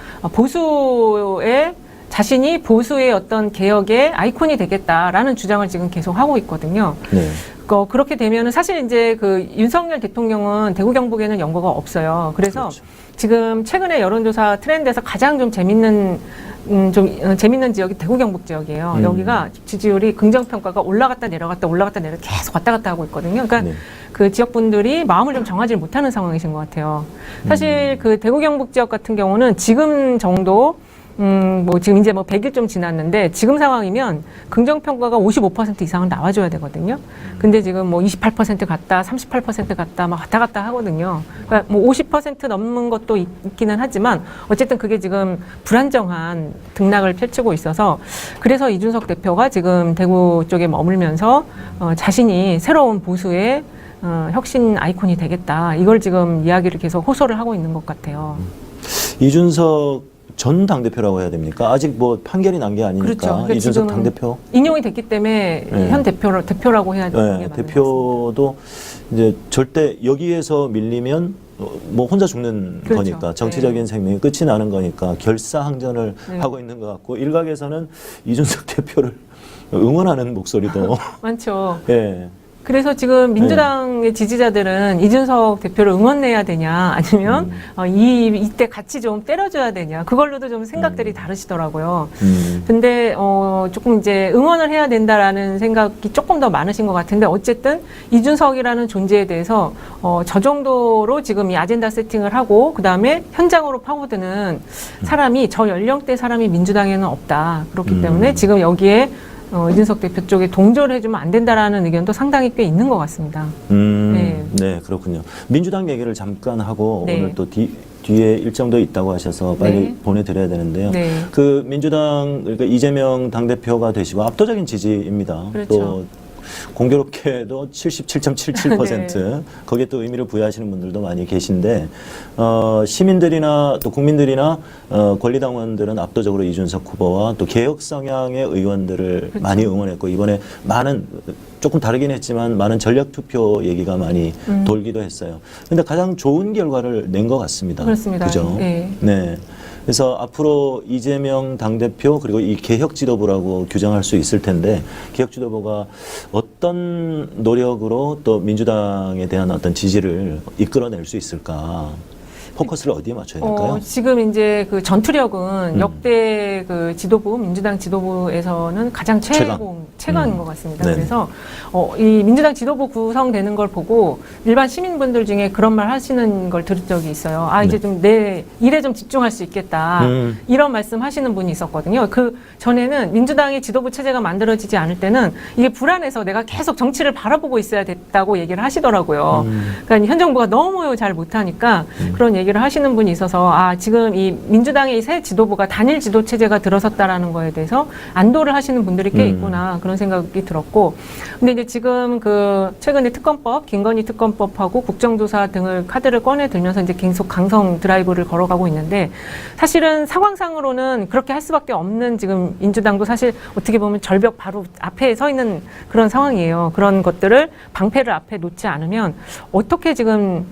자신이 보수의 어떤 개혁의 아이콘이 되겠다라는 주장을 지금 계속 하고 있거든요. 네. 그렇게 되면은 사실 이제 그 윤석열 대통령은 대구 경북에는 연고가 없어요. 그래서 그렇죠. 지금 최근에 여론조사 트렌드에서 가장 좀 재밌는 지역이 대구 경북 지역이에요. 여기가 지지율이 긍정평가가 올라갔다 내려갔다 계속 왔다 갔다 하고 있거든요. 그러니까 네. 그 지역 분들이 마음을 좀 정하지 못하는 상황이신 것 같아요. 사실 그 대구 경북 지역 같은 경우는 지금 정도 지금 이제 100일 좀 지났는데 지금 상황이면 긍정평가가 55% 이상은 나와줘야 되거든요. 근데 지금 28% 갔다, 38% 갔다 막 왔다 갔다 하거든요. 그러니까 50% 넘는 것도 있기는 하지만 어쨌든 그게 지금 불안정한 등락을 펼치고 있어서 그래서 이준석 대표가 지금 대구 쪽에 머물면서 자신이 새로운 보수의 혁신 아이콘이 되겠다. 이걸 지금 이야기를 계속 호소를 하고 있는 것 같아요. 이준석 전 당대표라고 해야 됩니까? 아직 판결이 난 게 아니니까. 그렇죠. 그러니까 이준석 당대표. 인용이 됐기 때문에 네. 현 대표라고 해야 되는 게 네, 맞는 것 대표도 이제 절대 여기에서 밀리면 혼자 죽는 그렇죠. 거니까 정치적인 생명이 끝이 나는 거니까 결사항전을 네. 하고 있는 것 같고 일각에서는 이준석 대표를 응원하는 목소리도 많죠. 예. 그래서 지금 민주당의 지지자들은 이준석 대표를 응원해야 되냐 아니면 이때 같이 좀 때려줘야 되냐 그걸로도 좀 생각들이 다르시더라고요. 근데 조금 이제 응원을 해야 된다라는 생각이 조금 더 많으신 것 같은데 어쨌든 이준석이라는 존재에 대해서 저 정도로 지금 이 아젠다 세팅을 하고 그 다음에 현장으로 파고드는 사람이 저 연령대 사람이 민주당에는 없다. 그렇기 때문에 지금 여기에 이준석 대표 쪽에 동조를 해주면 안 된다라는 의견도 상당히 꽤 있는 것 같습니다. 네, 그렇군요. 민주당 얘기를 잠깐 하고 네. 오늘 또 뒤에 일정도 있다고 하셔서 빨리 네. 보내드려야 되는데요. 네. 그 민주당 그러니까 이재명 당대표가 되시고 압도적인 지지입니다. 그렇죠. 또 공교롭게도 77.77% 네. 거기에 또 의미를 부여하시는 분들도 많이 계신데 시민들이나 또 국민들이나 권리당원들은 압도적으로 이준석 후보와 또 개혁 성향의 의원들을 그렇죠. 많이 응원했고 이번에 많은 조금 다르긴 했지만 많은 전략 투표 얘기가 많이 돌기도 했어요. 그런데 가장 좋은 결과를 낸 것 같습니다. 그렇습니다. 그죠? 네. 네. 그래서 앞으로 이재명 당대표 그리고 이 개혁 지도부라고 규정할 수 있을 텐데 개혁 지도부가 어떤 노력으로 또 민주당에 대한 어떤 지지를 이끌어낼 수 있을까? 포커스를 어디에 맞춰야 될까요? 지금 이제 그 전투력은 역대 그 지도부, 민주당 지도부에서는 가장 최강인 것 같습니다. 네네. 그래서 이 민주당 지도부 구성되는 걸 보고 일반 시민분들 중에 그런 말 하시는 걸 들은 적이 있어요. 이제 좀 내 일에 좀 집중할 수 있겠다. 이런 말씀 하시는 분이 있었거든요. 그 전에는 민주당의 지도부 체제가 만들어지지 않을 때는 이게 불안해서 내가 계속 정치를 바라보고 있어야 됐다고 얘기를 하시더라고요. 그러니까 현 정부가 너무 잘 못하니까 그런 얘기를 하시는 분이 있어서 지금 이 민주당의 새 지도부가 단일 지도 체제가 들어섰다라는 거에 대해서 안도를 하시는 분들이 꽤 있구나 그런 생각이 들었고 근데 이제 지금 그 최근에 특검법 김건희 특검법하고 국정조사 등을 카드를 꺼내 들면서 이제 계속 강성 드라이브를 걸어가고 있는데 사실은 상황상으로는 그렇게 할 수밖에 없는 지금 민주당도 사실 어떻게 보면 절벽 바로 앞에 서 있는 그런 상황이에요. 그런 것들을 방패를 앞에 놓지 않으면 어떻게 지금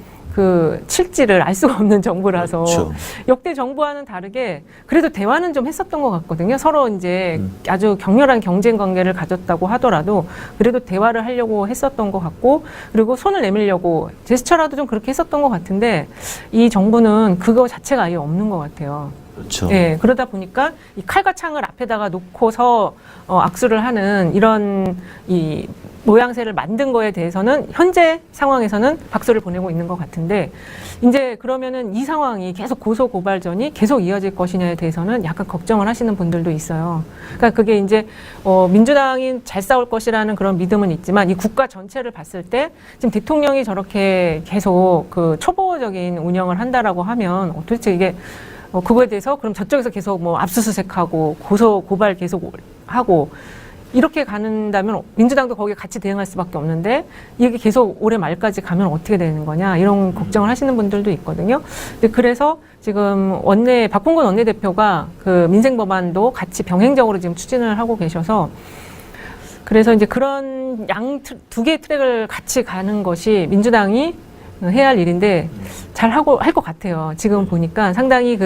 칠지를 알 수가 없는 정부라서 그렇죠. 역대 정부와는 다르게 그래도 대화는 좀 했었던 것 같거든요. 서로 이제 아주 격렬한 경쟁 관계를 가졌다고 하더라도 그래도 대화를 하려고 했었던 것 같고 그리고 손을 내밀려고 제스처라도 좀 그렇게 했었던 것 같은데 이 정부는 그거 자체가 아예 없는 것 같아요. 그렇죠. 네, 그러다 보니까 이 칼과 창을 앞에다가 놓고서 악수를 하는 이런 이 모양새를 만든 거에 대해서는 현재 상황에서는 박수를 보내고 있는 것 같은데 이제 그러면은 이 상황이 계속 고소 고발전이 계속 이어질 것이냐에 대해서는 약간 걱정을 하시는 분들도 있어요. 그러니까 그게 이제 민주당이 잘 싸울 것이라는 그런 믿음은 있지만 이 국가 전체를 봤을 때 지금 대통령이 저렇게 계속 그 초보적인 운영을 한다라고 하면 도대체 이게 그거에 대해서 그럼 저쪽에서 계속 뭐 압수수색하고 고소 고발 계속 하고 이렇게 가는다면 민주당도 거기에 같이 대응할 수밖에 없는데 이게 계속 올해 말까지 가면 어떻게 되는 거냐 이런 걱정을 하시는 분들도 있거든요. 근데 그래서 지금 박홍근 원내대표가 그 민생법안도 같이 병행적으로 지금 추진을 하고 계셔서 그래서 이제 그런 두 개의 트랙을 같이 가는 것이 민주당이 해야 할 일인데 잘 할 것 같아요. 지금 보니까 상당히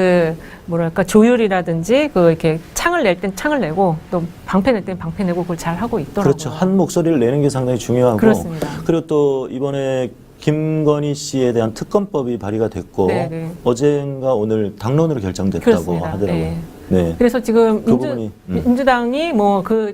조율이라든지 이렇게 창을 낼 땐 창을 내고 또 방패 낼 땐 방패 내고 그걸 잘 하고 있더라고요. 그렇죠. 한 목소리를 내는 게 상당히 중요하고. 그렇습니다. 그리고 또 이번에 김건희 씨에 대한 특검법이 발의가 됐고 네네. 어젠가 오늘 당론으로 결정됐다고 그렇습니다. 하더라고요. 네. 네. 그래서 지금 부분이, 민주당이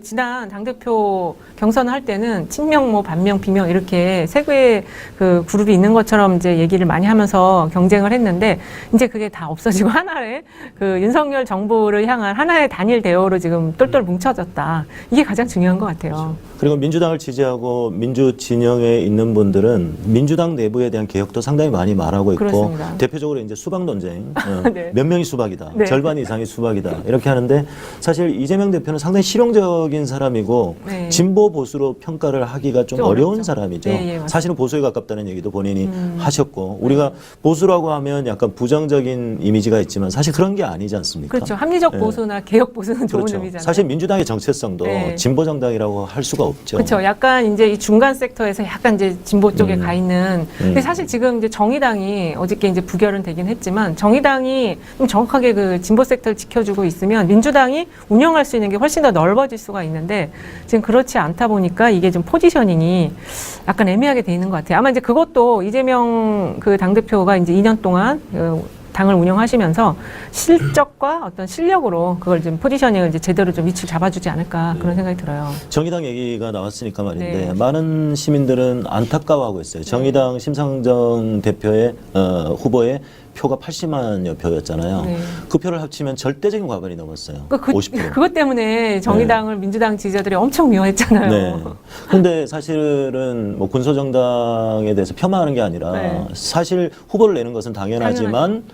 지난 당대표 경선을 할 때는 친명, 반명, 비명 이렇게 세 개의 그 그룹이 있는 것처럼 이제 얘기를 많이 하면서 경쟁을 했는데 이제 그게 다 없어지고 하나의 그 윤석열 정부를 향한 하나의 단일 대우로 지금 똘똘 뭉쳐졌다. 이게 가장 중요한 것 같아요. 그리고 민주당을 지지하고 민주 진영에 있는 분들은 민주당 내부에 대한 개혁도 상당히 많이 말하고 있고 그렇습니다. 대표적으로 이제 수박 논쟁 네. 몇 명이 수박이다 네. 절반 이상이 수박이다 이렇게 하는데 사실 이재명 대표는 상당히 실용적인 사람이고 네. 진보 보수로 평가를 하기가 좀 어려운 어렵죠. 사람이죠. 네, 예, 맞습니다. 사실은 보수에 가깝다는 얘기도 본인이 하셨고 우리가 보수라고 하면 약간 부정적인 이미지가 있지만 사실 그런 게 아니지 않습니까? 그렇죠. 합리적 네. 보수나 개혁 보수는 좋은 그렇죠. 의미잖아요. 사실 민주당의 정체성도 네. 진보 정당이라고 할 수가 없죠. 그렇죠. 약간 이제 이 중간 섹터에서 약간 이제 진보 쪽에 가 있는. 근데 사실 지금 이제 정의당이 어저께 이제 부결은 되긴 했지만 정의당이 좀 정확하게 그 진보 섹터를 지켜주고 있으면 민주당이 운영할 수 있는 게 훨씬 더 넓어질 수가 있는데 지금 그렇지 않다 보니까 이게 좀 포지셔닝이 약간 애매하게 돼 있는 것 같아요. 아마 이제 그것도 이재명 그 당대표가 이제 2년 동안 당을 운영하시면서 실적과 어떤 실력으로 그걸 좀 포지셔닝을 이제 제대로 좀 위치를 잡아주지 않을까 그런 생각이 들어요. 정의당 얘기가 나왔으니까 말인데 네. 많은 시민들은 안타까워하고 있어요. 정의당 심상정 대표의 후보의 표가 80만여 표였잖아요. 네. 그 표를 합치면 절대적인 과반이 넘었어요. 50%. 그것 때문에 정의당을 민주당 지지자들이 엄청 미워했잖아요. 네. 근데 사실은 뭐 군소정당에 대해서 폄하하는 게 아니라 네. 사실 후보를 내는 것은 당연하지만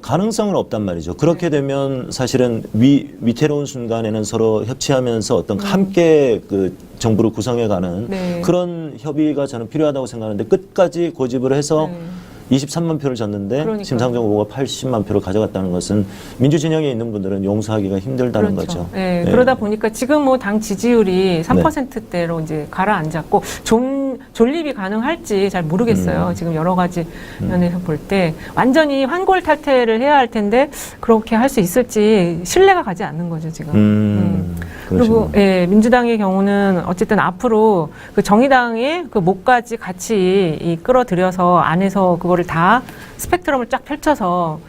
가능성은 없단 말이죠. 그렇게 되면 사실은 위태로운 순간에는 서로 협치하면서 어떤 함께 그 정부를 구성해가는 네. 그런 협의가 저는 필요하다고 생각하는데 끝까지 고집을 해서 23만 표를 줬는데 그러니까요. 심상정 후보가 80만 표를 가져갔다는 것은 민주 진영에 있는 분들은 용서하기가 힘들다는 그렇죠. 거죠. 네, 네. 그러다 보니까 지금 뭐 당 지지율이 3%대로 이제 가라앉았고 존립이 가능할지 잘 모르겠어요. 지금 여러 가지 면에서 볼 때 완전히 환골탈태를 해야 할 텐데 그렇게 할 수 있을지 신뢰가 가지 않는 거죠 지금. 그리고 예, 민주당의 경우는 어쨌든 앞으로 그 정의당의 그 목까지 같이 끌어들여서 안에서 그거를 다 스펙트럼을 쫙 펼쳐서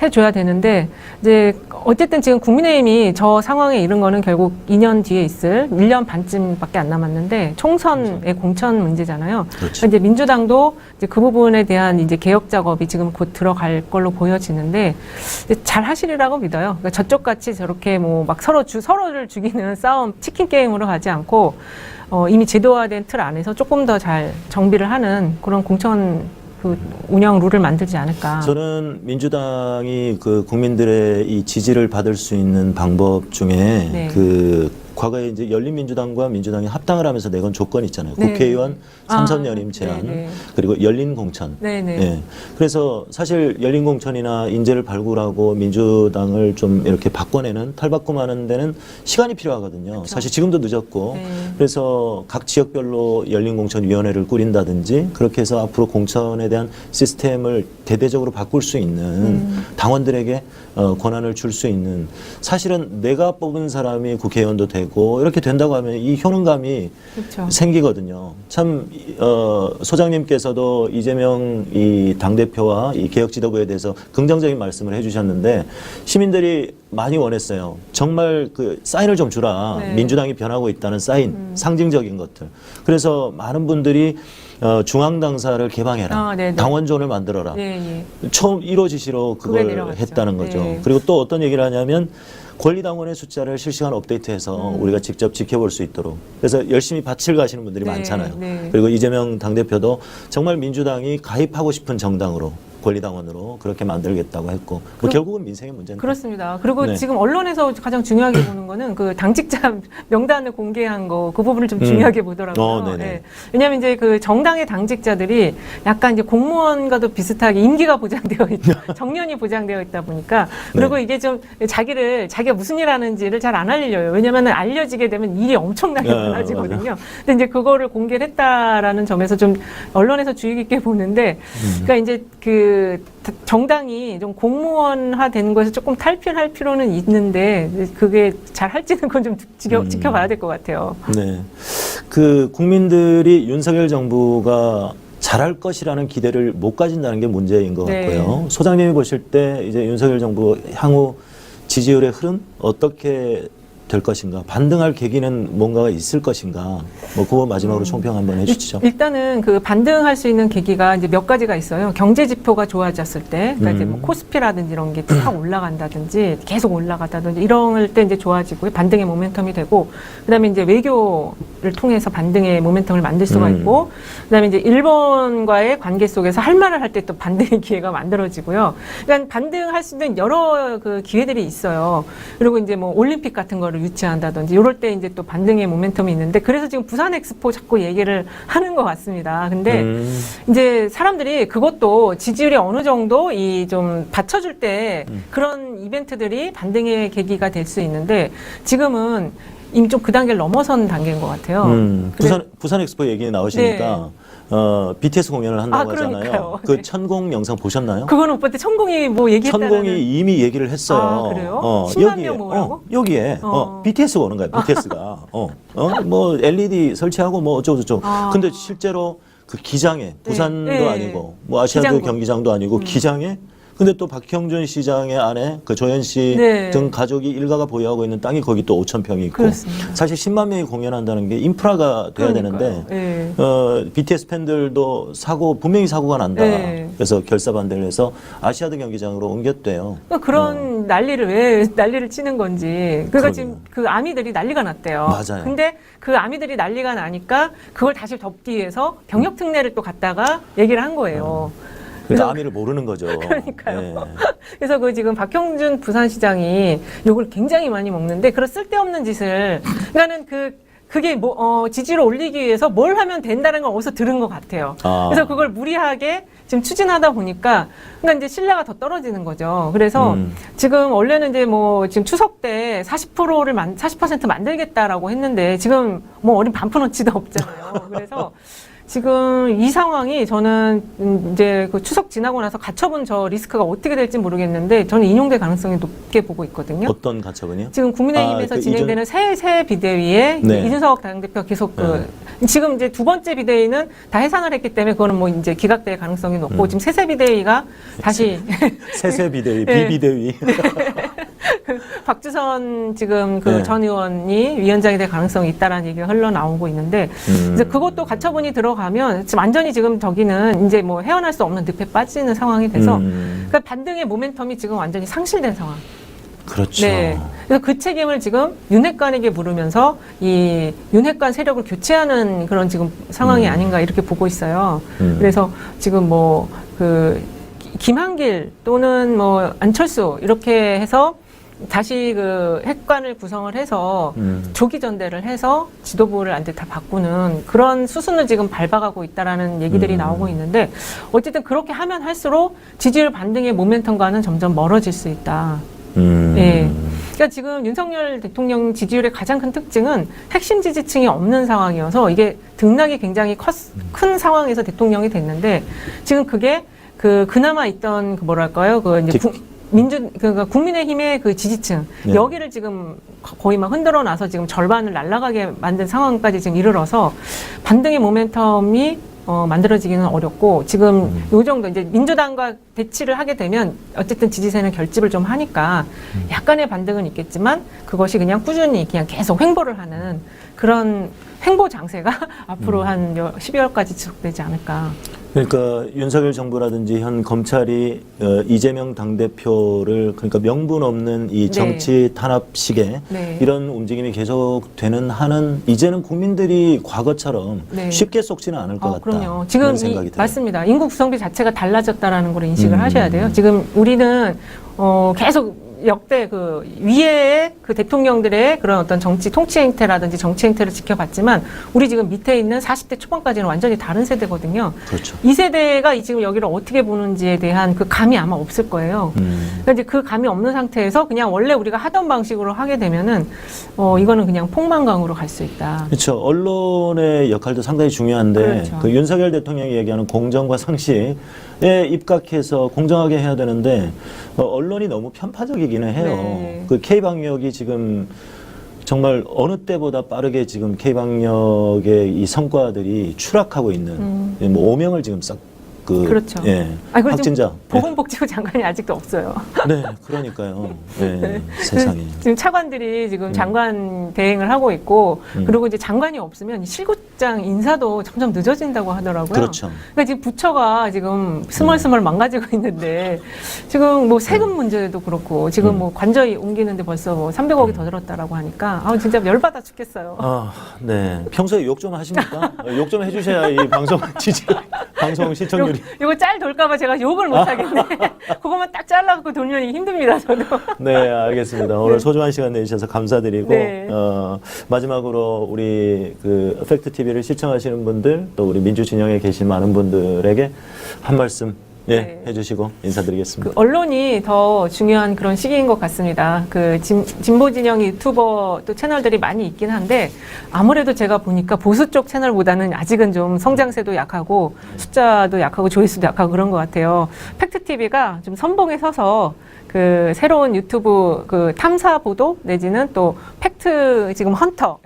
해줘야 되는데 이제 어쨌든 지금 국민의힘이 저 상황에 이른 거는 결국 2년 뒤에 있을 1년 반쯤밖에 안 남았는데 총선의 공천 문제잖아요. 그렇죠. 이제 민주당도 이제 그 부분에 대한 이제 개혁 작업이 지금 곧 들어갈 걸로 보여지는데 잘 하시리라고 믿어요. 그러니까 저쪽 같이 저렇게 뭐 막 서로를 죽이는 싸움 치킨 게임으로 가지 않고 이미 제도화된 틀 안에서 조금 더 잘 정비를 하는 그런 공천 그 운영 룰을 만들지 않을까. 저는 민주당이 그 국민들의 이 지지를 받을 수 있는 방법 중에 네. 그 과거에 이제 열린민주당과 민주당이 합당을 하면서 내건 조건이 있잖아요. 네. 국회의원 3선 연임 제한 네네. 그리고 열린 공천. 네네. 예. 그래서 사실 열린 공천이나 인재를 발굴하고 민주당을 좀 이렇게 바꿔내는 탈바꿈하는 데는 시간이 필요하거든요. 그렇죠. 사실 지금도 늦었고 네. 그래서 각 지역별로 열린 공천위원회를 꾸린다든지 그렇게 해서 앞으로 공천에 대한 시스템을 대대적으로 바꿀 수 있는 당원들에게 권한을 줄 수 있는 사실은 내가 뽑은 사람이 국회의원도 되고 되고 이렇게 된다고 하면 이 효능감이 그렇죠. 생기거든요. 참 소장님께서도 이재명 이 당대표와 이 개혁 지도부에 대해서 긍정적인 말씀을 해주셨는데 시민들이 많이 원했어요. 정말 그 사인을 좀 주라. 네. 민주당이 변하고 있다는 사인, 상징적인 것들. 그래서 많은 분들이 중앙당사를 개방해라. 아, 네네. 당원존을 만들어라. 예, 예. 처음 1호 지시로 그게 그걸 내려갔죠. 했다는 거죠. 네. 그리고 또 어떤 얘기를 하냐면 권리당원의 숫자를 실시간 업데이트해서 우리가 직접 지켜볼 수 있도록. 그래서 열심히 밭을 가시는 분들이 네, 많잖아요. 네. 그리고 이재명 당대표도 정말 민주당이 가입하고 싶은 정당으로 권리당원으로 그렇게 만들겠다고 했고 뭐 결국은 민생의 문제인데. 그렇습니다. 그리고 네. 지금 언론에서 가장 중요하게 보는 거는 그 당직자 명단을 공개한 거 그 부분을 좀 중요하게 보더라고요. 네네. 예. 왜냐하면 이제 그 정당의 당직자들이 약간 이제 공무원과도 비슷하게 임기가 보장되어 있다, 정년이 보장되어 있다 보니까 그리고 이게 좀 자기가 무슨 일 하는지를 잘 안 알려요. 왜냐하면 알려지게 되면 일이 엄청나게 네, 많아지거든요. 근데 이제 그거를 공개를 했다라는 점에서 좀 언론에서 주의 깊게 보는데, 그러니까 이제 그 정당이 좀 공무원화된 것에서 조금 탈피할 필요는 있는데 그게 잘 할지는 그건 좀 지켜봐야 될 것 같아요. 네. 그 국민들이 윤석열 정부가 잘할 것이라는 기대를 못 가진다는 게 문제인 것 네. 같고요. 소장님이 보실 때 이제 윤석열 정부 향후 지지율의 흐름 어떻게 될 것인가, 반등할 계기는 뭔가가 있을 것인가, 뭐 그거 마지막으로 총평 한번 해주시죠. 일단은 그 반등할 수 있는 계기가 이제 몇 가지가 있어요. 경제 지표가 좋아졌을 때, 그러니까 이제 뭐 코스피라든지 이런 게 확 올라간다든지 계속 올라가다든지 이럴 때 이제 좋아지고 반등의 모멘텀이 되고, 그다음에 이제 외교를 통해서 반등의 모멘텀을 만들 수가 있고, 그다음에 이제 일본과의 관계 속에서 할 말을 할 때 또 반등의 기회가 만들어지고요. 그러니까 반등할 수 있는 여러 그 기회들이 있어요. 그리고 이제 뭐 올림픽 같은 거를 유치한다든지 이럴 때 이제 또 반등의 모멘텀이 있는데 그래서 지금 부산 엑스포 자꾸 얘기를 하는 것 같습니다. 근데 이제 사람들이 그것도 지지율이 어느 정도 이 좀 받쳐줄 때 그런 이벤트들이 반등의 계기가 될 수 있는데 지금은 이미 좀 그 단계를 넘어선 단계인 것 같아요. 부산 엑스포 얘기 나오시니까 BTS 공연을 한다고 하잖아요. 그러니까요. 그 네. 천공 영상 보셨나요? 그거는 오빠한테 천공이 뭐 얘기했다는 천공이 이미 얘기를 했어요. 아, 그래요? 10만 명 모으라고? 여기에 BTS가 오는 거야. BTS가 뭐 LED 설치하고 뭐 어쩌고 저쩌고. 근데 실제로 그 기장에 부산도 네. 아니고 뭐 아시아드 기장군. 경기장도 아니고 기장에. 근데 또 박형준 시장의 아내 그 조현 씨 네. 등 가족이 일가가 보유하고 있는 땅이 거기 또 5천 평이 있고. 그렇습니다. 사실 10만 명이 공연한다는 게 인프라가 돼야 그러니까요. 되는데 네. BTS 팬들도 분명히 사고가 난다. 네. 그래서 결사반대를 해서 아시아드 경기장으로 옮겼대요. 그러니까 그런 난리를 왜 난리를 치는 건지. 그러니까 그러게요. 지금 그 아미들이 난리가 났대요. 맞아요. 근데 그 아미들이 난리가 나니까 그걸 다시 덮기 위해서 병역 특례를 또 갖다가 얘기를 한 거예요. 그래서 아미를 모르는 거죠. 그러니까요. 네. 그래서 그 지금 박형준 부산시장이 욕을 굉장히 많이 먹는데 그런 쓸데없는 짓을 그러니까는 그게 뭐 지지를 올리기 위해서 뭘 하면 된다는 걸 어디서 들은 것 같아요. 그래서 그걸 무리하게 지금 추진하다 보니까 그러니까 이제 신뢰가 더 떨어지는 거죠. 그래서 지금 원래는 이제 뭐 지금 추석 때 40% 만들겠다라고 했는데 지금 뭐 어린 반푼어치도 없잖아요. 그래서 지금 이 상황이 저는 이제 그 추석 지나고 나서 가처분 저 리스크가 어떻게 될지 모르겠는데 저는 인용될 가능성이 높게 보고 있거든요. 어떤 가처분이요? 지금 국민의힘에서 그 진행되는 새 비대위에 네. 이준석 당대표가 계속 지금 이제 두 번째 비대위는 다 해산을 했기 때문에 그거는 뭐 이제 기각될 가능성이 높고 지금 새 비대위가 다시 세세 비대위, 네. 비비대위. 박주선 지금 그 네. 전 의원이 위원장이 될 가능성이 있다라는 얘기가 흘러나오고 있는데 이제 그것도 가처분이 들어가면 지금 완전히 지금 저기는 이제 뭐 헤어날 수 없는 늪에 빠지는 상황이 돼서 그러니까 반등의 모멘텀이 지금 완전히 상실된 상황. 그렇죠. 네. 그래서 그 책임을 지금 윤핵관에게 물으면서 이 윤핵관 세력을 교체하는 그런 지금 상황이 아닌가 이렇게 보고 있어요. 그래서 지금 뭐 그 김한길 또는 뭐 안철수 이렇게 해서 다시 그 핵관을 구성을 해서 조기 전대를 해서 지도부를 다 바꾸는 그런 수순을 지금 밟아가고 있다라는 얘기들이 나오고 있는데 어쨌든 그렇게 하면 할수록 지지율 반등의 모멘텀과는 점점 멀어질 수 있다. 예. 그러니까 지금 윤석열 대통령 지지율의 가장 큰 특징은 핵심 지지층이 없는 상황이어서 이게 등락이 굉장히 큰 상황에서 대통령이 됐는데 지금 그게 그나마 있던 그 뭐랄까요? 그 이제 그러니까 국민의힘의 그 지지층 네. 여기를 지금 거의 막 흔들어 놔서 지금 절반을 날아가게 만든 상황까지 지금 이르러서 반등의 모멘텀이 만들어지기는 어렵고 지금 요 정도 이제 민주당과 대치를 하게 되면 어쨌든 지지세는 결집을 좀 하니까 약간의 반등은 있겠지만 그것이 그냥 꾸준히 그냥 계속 횡보를 하는 그런 횡보 장세가 앞으로 한 12월까지 지속되지 않을까. 그러니까 윤석열 정부라든지 현 검찰이 이재명 당대표를 그러니까 명분 없는 이 정치 탄압식의 네. 이런 움직임이 계속되는 한은 이제는 국민들이 과거처럼 네. 쉽게 속지는 않을 것 같다. 그럼요. 지금 그런 생각이 들어요. 맞습니다. 인구 구성비 자체가 달라졌다라는 걸 인식을 하셔야 돼요. 지금 우리는 계속 역대 그 위에의 그 대통령들의 그런 어떤 정치 통치 행태라든지 정치 행태를 지켜봤지만 우리 지금 밑에 있는 40대 초반까지는 완전히 다른 세대거든요. 그렇죠. 이 세대가 지금 여기를 어떻게 보는지에 대한 그 감이 아마 없을 거예요. 그러니까 이제 그 감이 없는 상태에서 그냥 원래 우리가 하던 방식으로 하게 되면은 이거는 그냥 폭망강으로 갈 수 있다. 그렇죠. 언론의 역할도 상당히 중요한데 그렇죠. 그 윤석열 대통령이 얘기하는 공정과 상식에 입각해서 공정하게 해야 되는데 언론이 너무 편파적이기는 해요. 네. 그 K방역이 지금 정말 어느 때보다 빠르게 지금 K방역의 이 성과들이 추락하고 있는 뭐 오명을 지금 싹 그렇죠. 예, 아니, 그리고 확진자. 지금 보건복지부 장관이 아직도 없어요. 네, 그러니까요. 네, 세상에. 지금 차관들이 지금 장관 대행을 하고 있고 그리고 이제 장관이 없으면 실국장 인사도 점점 늦어진다고 하더라고요. 그렇죠. 그러니까 지금 부처가 지금 스멀스멀 망가지고 있는데 지금 뭐 세금 문제도 그렇고 지금 뭐 관저희 옮기는데 벌써 뭐 300억이 더 들었다라고 하니까 진짜 열받아 죽겠어요. 네. 평소에 욕 좀 하십니까? 욕 좀 해주셔야 이 방송 방송 시청률이. 이거 짤 돌까봐 제가 욕을 못 하겠네. 그것만 딱 잘라갖고 돌면 힘듭니다, 저도. 네, 알겠습니다. 오늘 소중한 시간 내주셔서 감사드리고, 네. 마지막으로 우리 그 팩트 TV를 시청하시는 분들, 또 우리 민주 진영에 계신 많은 분들에게 한 말씀 네. 해주시고 인사드리겠습니다. 그 언론이 더 중요한 그런 시기인 것 같습니다. 그 진보 진영 유튜버 또 채널들이 많이 있긴 한데 아무래도 제가 보니까 보수 쪽 채널보다는 아직은 좀 성장세도 약하고 숫자도 약하고 조회수도 약하고 그런 것 같아요. 팩트 TV가 좀 선봉에 서서 그 새로운 유튜브 그 탐사 보도 내지는 또 팩트 지금 헌터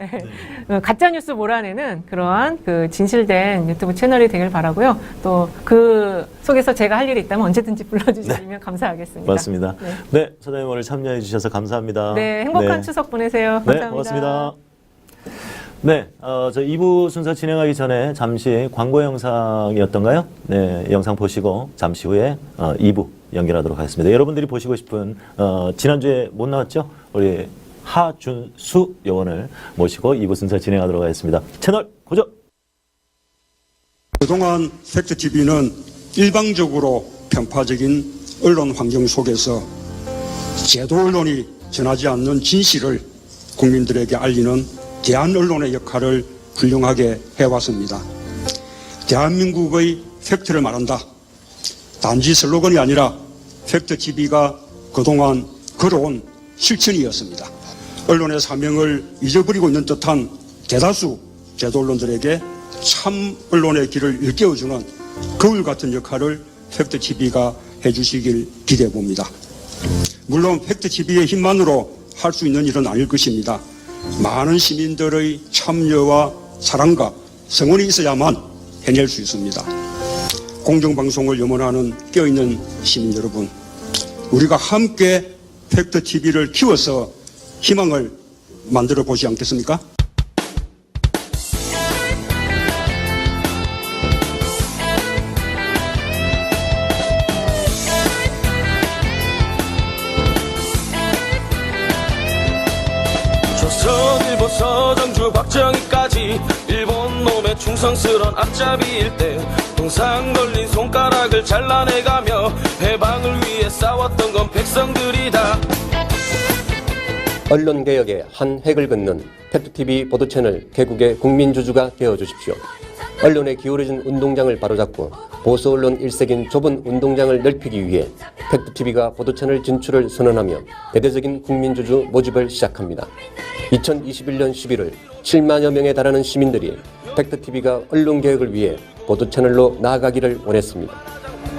가짜 뉴스 몰아내는 그러한 그 진실된 유튜브 채널이 되길 바라고요. 또 그 속에서 제가 할 일이 있다면 언제든지 불러주시면 감사하겠습니다. 맞습니다. 네, 소장님 오늘 참여해 주셔서 감사합니다. 네, 행복한 추석 보내세요. 감사합니다. 네, 고맙습니다. 네, 저 2부 순서 진행하기 전에 잠시 광고 영상이었던가요? 네, 영상 보시고 잠시 후에 2부 연결하도록 하겠습니다. 여러분들이 보시고 싶은 지난주에 못 나왔죠? 우리 하준수 요원을 모시고 2부 순서 진행하도록 하겠습니다. 채널 고정! 그동안 팩트TV는 일방적으로 편파적인 언론 환경 속에서 제도 언론이 전하지 않는 진실을 국민들에게 알리는 대한 언론의 역할을 훌륭하게 해왔습니다. 대한민국의 팩트를 말한다. 단지 슬로건이 아니라 팩트TV가 그동안 걸어온 실천이었습니다. 언론의 사명을 잊어버리고 있는 듯한 대다수 제도 언론들에게 참 언론의 길을 일깨워주는 거울 같은 역할을 팩트TV가 해주시길 기대해 봅니다. 물론 팩트TV의 힘만으로 할 수 있는 일은 아닐 것입니다. 많은 시민들의 참여와 사랑과 성원이 있어야만 해낼 수 있습니다. 공정방송을 염원하는 깨어있는 시민 여러분, 우리가 함께 팩트TV를 키워서 희망을 만들어 보지 않겠습니까? 조선일보 서정주 박정희까지 일본 놈의 충성스런 앞잡이일 때 동상 걸린 손가락을 잘라내가며 해방을 위해 싸웠던 건 백성들이다. 언론개혁의 한 획을 긋는 팩트TV 보도채널 개국의 국민주주가 되어주십시오. 언론에 기울어진 운동장을 바로잡고 보수 언론 일색인 좁은 운동장을 넓히기 위해 팩트TV가 보도채널 진출을 선언하며 대대적인 국민주주 모집을 시작합니다. 2021년 11월 7만여 명에 달하는 시민들이 팩트TV가 언론개혁을 위해 보도채널로 나아가기를 원했습니다.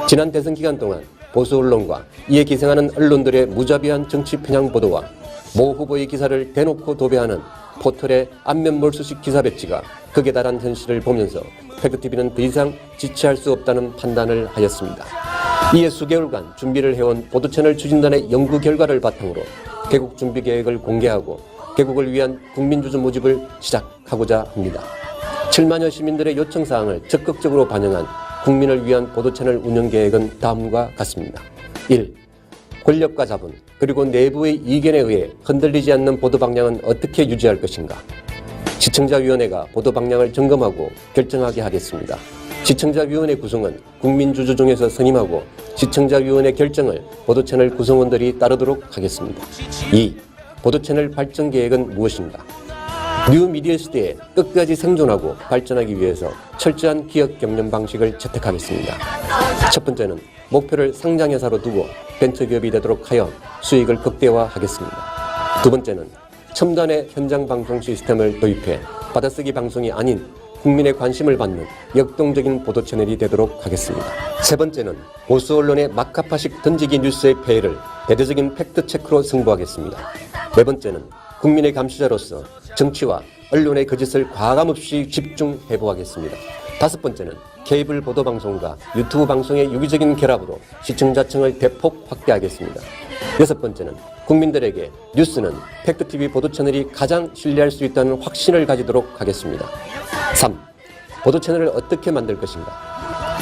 지난 대선 기간 동안 보수 언론과 이에 기생하는 언론들의 무자비한 정치 편향 보도와 모 후보의 기사를 대놓고 도배하는 포털의 안면 몰수식 기사 배치가 극에 달한 현실을 보면서 팩트TV는 더 이상 지체할 수 없다는 판단을 하였습니다. 이에 수개월간 준비를 해온 보도채널 추진단의 연구 결과를 바탕으로 개국 준비 계획을 공개하고 개국을 위한 국민주주 모집을 시작하고자 합니다. 7만여 시민들의 요청사항을 적극적으로 반영한 국민을 위한 보도채널 운영 계획은 다음과 같습니다. 1. 권력과 자본 그리고 내부의 이견에 의해 흔들리지 않는 보도 방향은 어떻게 유지할 것인가? 시청자위원회가 보도 방향을 점검하고 결정하게 하겠습니다. 시청자위원회 구성은 국민주주 중에서 선임하고 시청자위원회 결정을 보도채널 구성원들이 따르도록 하겠습니다. 2. 보도채널 발전 계획은 무엇인가? 뉴미디어 시대에 끝까지 생존하고 발전하기 위해서 철저한 기업 경영 방식을 채택하겠습니다. 첫 번째는 목표를 상장회사로 두고 벤처기업이 되도록 하여 수익을 극대화하겠습니다. 두 번째는 첨단의 현장 방송 시스템을 도입해 받아쓰기 방송이 아닌 국민의 관심을 받는 역동적인 보도 채널이 되도록 하겠습니다. 세 번째는 보수 언론의 막가파식 던지기 뉴스의 폐해를 대대적인 팩트체크로 승부하겠습니다. 네 번째는 국민의 감시자로서 정치와 언론의 거짓을 과감 없이 집중 해부하겠습니다. 다섯 번째는 케이블 보도 방송과 유튜브 방송의 유기적인 결합으로 시청자층을 대폭 확대하겠습니다. 여섯 번째는 국민들에게 뉴스는 팩트TV 보도채널이 가장 신뢰할 수 있다는 확신을 가지도록 하겠습니다. 3. 보도채널을 어떻게 만들 것인가?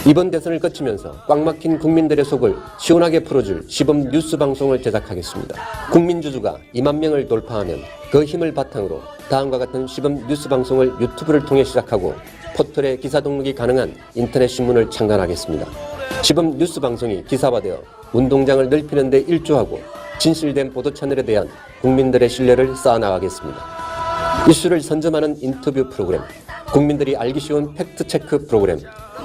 이번 대선을 거치면서 꽉 막힌 국민들의 속을 시원하게 풀어줄 시범 뉴스 방송을 제작하겠습니다. 국민주주가 2만 명을 돌파하면 그 힘을 바탕으로 다음과 같은 시범 뉴스 방송을 유튜브를 통해 시작하고 포털에 기사 등록이 가능한 인터넷 신문을 창간하겠습니다. 시범 뉴스 방송이 기사화되어 운동장을 넓히는 데 일조하고 진실된 보도 채널에 대한 국민들의 신뢰를 쌓아나가겠습니다. 이슈를 선점하는 인터뷰 프로그램, 국민들이 알기 쉬운 팩트체크 프로그램,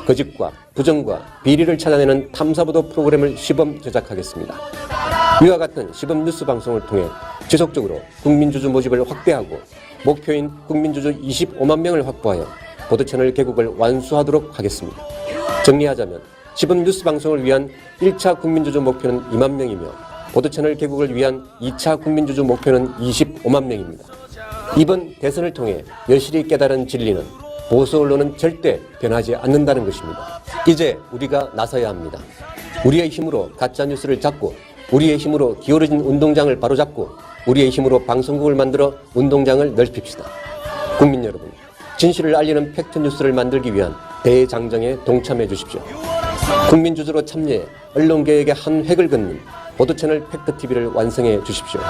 거짓과 부정과 비리를 찾아내는 탐사보도 프로그램을 시범 제작하겠습니다. 이와 같은 시범 뉴스 방송을 통해 지속적으로 국민주주 모집을 확대하고 목표인 국민주주 25만 명을 확보하여 보도채널 개국을 완수하도록 하겠습니다. 정리하자면 시범 뉴스 방송을 위한 1차 국민주주 목표는 2만 명이며 보도채널 개국을 위한 2차 국민주주 목표는 25만 명입니다. 이번 대선을 통해 여실히 깨달은 진리는 보수 언론은 절대 변하지 않는다는 것입니다. 이제 우리가 나서야 합니다. 우리의 힘으로 가짜뉴스를 잡고 우리의 힘으로 기울어진 운동장을 바로잡고 우리의 힘으로 방송국을 만들어 운동장을 넓힙시다. 국민 여러분, 진실을 알리는 팩트뉴스를 만들기 위한 대장정에 동참해 주십시오. 국민주주로 참여해 언론개혁의 한 획을 긋는 보도채널 팩트TV를 완성해 주십시오.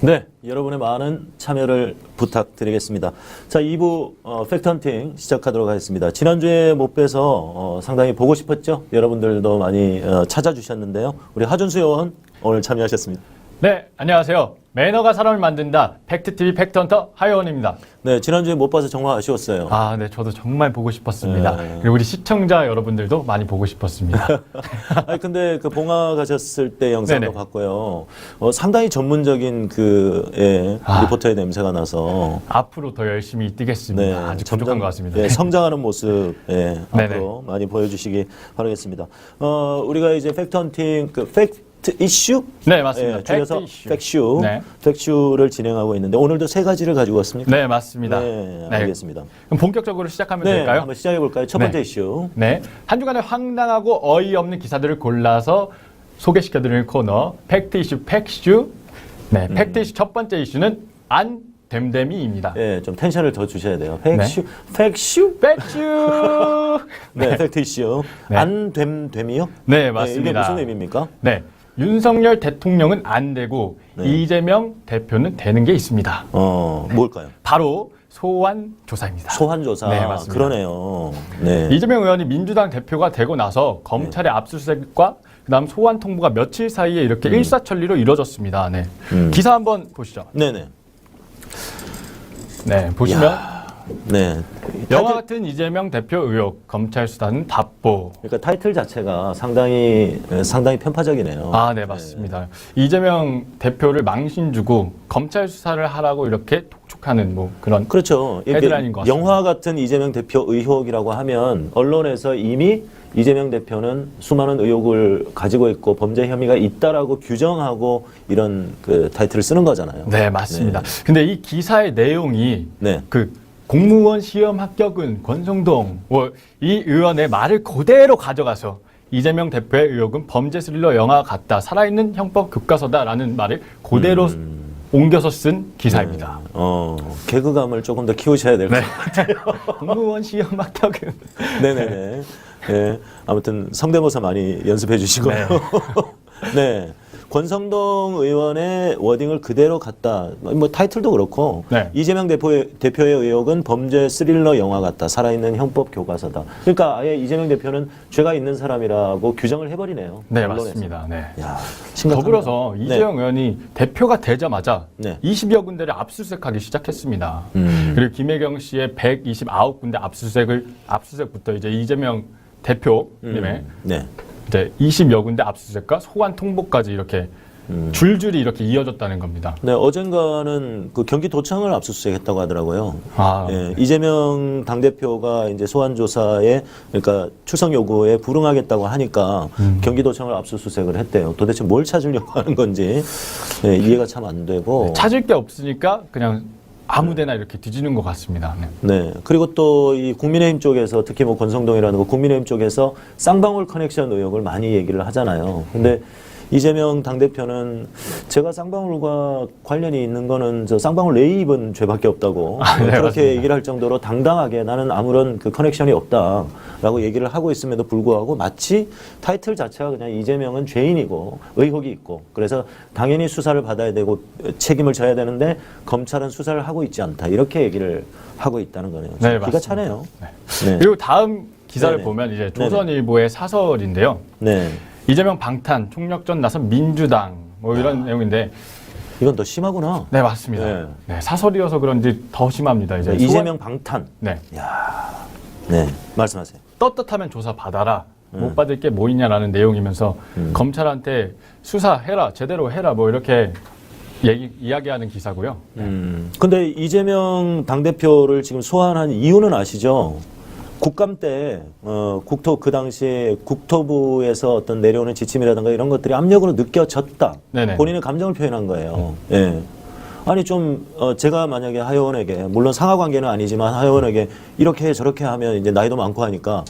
네, 여러분의 많은 참여를 부탁드리겠습니다. 자, 2부 팩트헌팅 시작하도록 하겠습니다. 지난주에 못 뵈서 상당히 보고 싶었죠? 여러분들도 많이 찾아주셨는데요. 우리 하준수 의원 오늘 참여하셨습니다. 네, 안녕하세요. 매너가 사람을 만든다. 팩트TV 팩트헌터 하효원입니다. 네, 지난주에 못 봐서 정말 아쉬웠어요. 아, 네, 저도 정말 보고 싶었습니다. 네. 그리고 우리 시청자 여러분들도 많이 보고 싶었습니다. 아니, 근데 그 봉화 가셨을 때 영상도 네네. 봤고요. 상당히 전문적인 리포터의 냄새가 나서. 앞으로 더 열심히 뛰겠습니다. 아주 부족한 것 같습니다. 네, 성장하는 모습, 네네. 앞으로 많이 보여주시기 바라겠습니다. 우리가 이제 팩트헌팅, 팩트 이슈? 네, 맞습니다. 줄여서 팩트 이슈. 팩슈. 네. 팩슈를 진행하고 있는데 오늘도 세 가지를 가지고 왔습니까? 네, 맞습니다. 네, 알겠습니다. 그럼 본격적으로 시작하면 네, 될까요? 한번 시작해 볼까요? 첫 번째 네. 이슈. 네, 한 주간의 황당하고 어이없는 기사들을 골라서 소개시켜드리는 코너 팩트 이슈 팩슈. 네, 팩트 이슈 첫 번째 이슈는 안됨됨이입니다. 네, 좀 텐션을 더 주셔야 돼요. 팩슈, 팩슈, 팩슈. 네, 팩트 이슈. 네. 안됨됨이요? 네, 맞습니다. 이게 무슨 의미입니까? 네, 윤석열 대통령은 안 되고 네. 이재명 대표는 되는 게 있습니다. 뭘까요? 바로 소환 조사입니다. 소환 조사. 네, 맞습니다. 그러네요. 네. 이재명 의원이 민주당 대표가 되고 나서 검찰의 압수수색과 그다음 소환 통보가 며칠 사이에 이렇게 일사천리로 이루어졌습니다. 네, 기사 한번 보시죠. 네네. 네, 보시면 네. 영화 같은 이재명 대표 의혹, 검찰 수사는 답보. 그러니까 타이틀 자체가 상당히 편파적이네요. 아, 네, 맞습니다. 이재명 대표를 망신 주고 검찰 수사를 하라고 이렇게 하는 뭐 그런 그렇죠. 헤드라인인 것 같습니다. 영화 같은 이재명 대표 의혹이라고 하면 언론에서 이미 이재명 대표는 수많은 의혹을 가지고 있고 범죄 혐의가 있다라고 규정하고 이런 그 타이틀을 쓰는 거잖아요. 네, 맞습니다. 근데 이 기사의 내용이 네. 그 공무원 시험 합격은 권성동 이 의원의 말을 그대로 가져가서 이재명 대표의 의혹은 범죄 스릴러 영화 같다. 살아있는 형법 교과서다라는 말을 그대로 옮겨서 쓴 기사입니다. 개그감을 조금 더 키우셔야 될 것 네. 같아요. 공무원 시험 합격은 네네네. 네. 아무튼 성대모사 많이 연습해 주시고요. 네. 권성동 의원의 워딩을 그대로 갖다, 뭐 타이틀도 그렇고, 네. 이재명 대표의 의혹은 범죄 스릴러 영화 같다. 살아있는 형법 교과서다. 그러니까 아예 이재명 대표는 죄가 있는 사람이라고 규정을 해버리네요. 네, 언론에서. 맞습니다. 네. 야, 심각합니다. 더불어서 이재용 의원이 대표가 되자마자 네. 20여 군데를 압수수색하기 시작했습니다. 그리고 김혜경 씨의 129군데 압수수색부터 이제 이재명 대표님의 네. 이제 20여 군데 압수수색과 소환 통보까지 이렇게 줄줄이 이렇게 이어졌다는 겁니다. 네, 어젠가는 그 경기도청을 압수수색했다고 하더라고요. 아, 예, 이재명 당대표가 이제 소환조사에, 그러니까 출석 요구에 불응하겠다고 하니까 경기도청을 압수수색을 했대요. 도대체 뭘 찾으려고 하는 건지 예, 이해가 참 안 되고. 찾을 게 없으니까 그냥 아무데나 이렇게 뒤지는 것 같습니다. 네. 네. 그리고 또 이 국민의힘 쪽에서 특히 뭐 권성동이라는 거 국민의힘 쪽에서 쌍방울 커넥션 의혹을 많이 얘기를 하잖아요. 근데 이재명 당대표는 제가 쌍방울과 관련이 있는 거는 저 쌍방울 레이 입은 죄밖에 없다고 네, 그렇게 맞습니다. 얘기를 할 정도로 당당하게 나는 아무런 그 커넥션이 없다라고 얘기를 하고 있음에도 불구하고 마치 타이틀 자체가 그냥 이재명은 죄인이고 의혹이 있고 그래서 당연히 수사를 받아야 되고 책임을 져야 되는데 검찰은 수사를 하고 있지 않다 이렇게 얘기를 하고 있다는 거네요. 네, 기가 맞습니다. 차네요. 네. 네. 그리고 다음 기사를 네네. 보면 이제 조선일보의 사설인데요. 네. 이재명 방탄, 총력전 나선 민주당 뭐 이런 내용인데 이건 더 심하구나. 네 맞습니다. 네. 네, 사설이어서 그런지 더 심합니다. 이제 이재명 방탄. 네. 네, 말씀하세요. 떳떳하면 조사 받아라. 못 받을 게 뭐 있냐라는 내용이면서 검찰한테 수사해라, 제대로 해라 뭐 이렇게 이야기하는 기사고요. 근데 이재명 당대표를 지금 소환한 이유는 아시죠? 국감 때, 그 당시에 국토부에서 어떤 내려오는 지침이라든가 이런 것들이 압력으로 느껴졌다. 네네. 본인의 감정을 표현한 거예요. 예. 아니, 좀, 제가 만약에 하여원에게, 물론 상하 관계는 아니지만 하여원에게 이렇게 저렇게 하면 이제 나이도 많고 하니까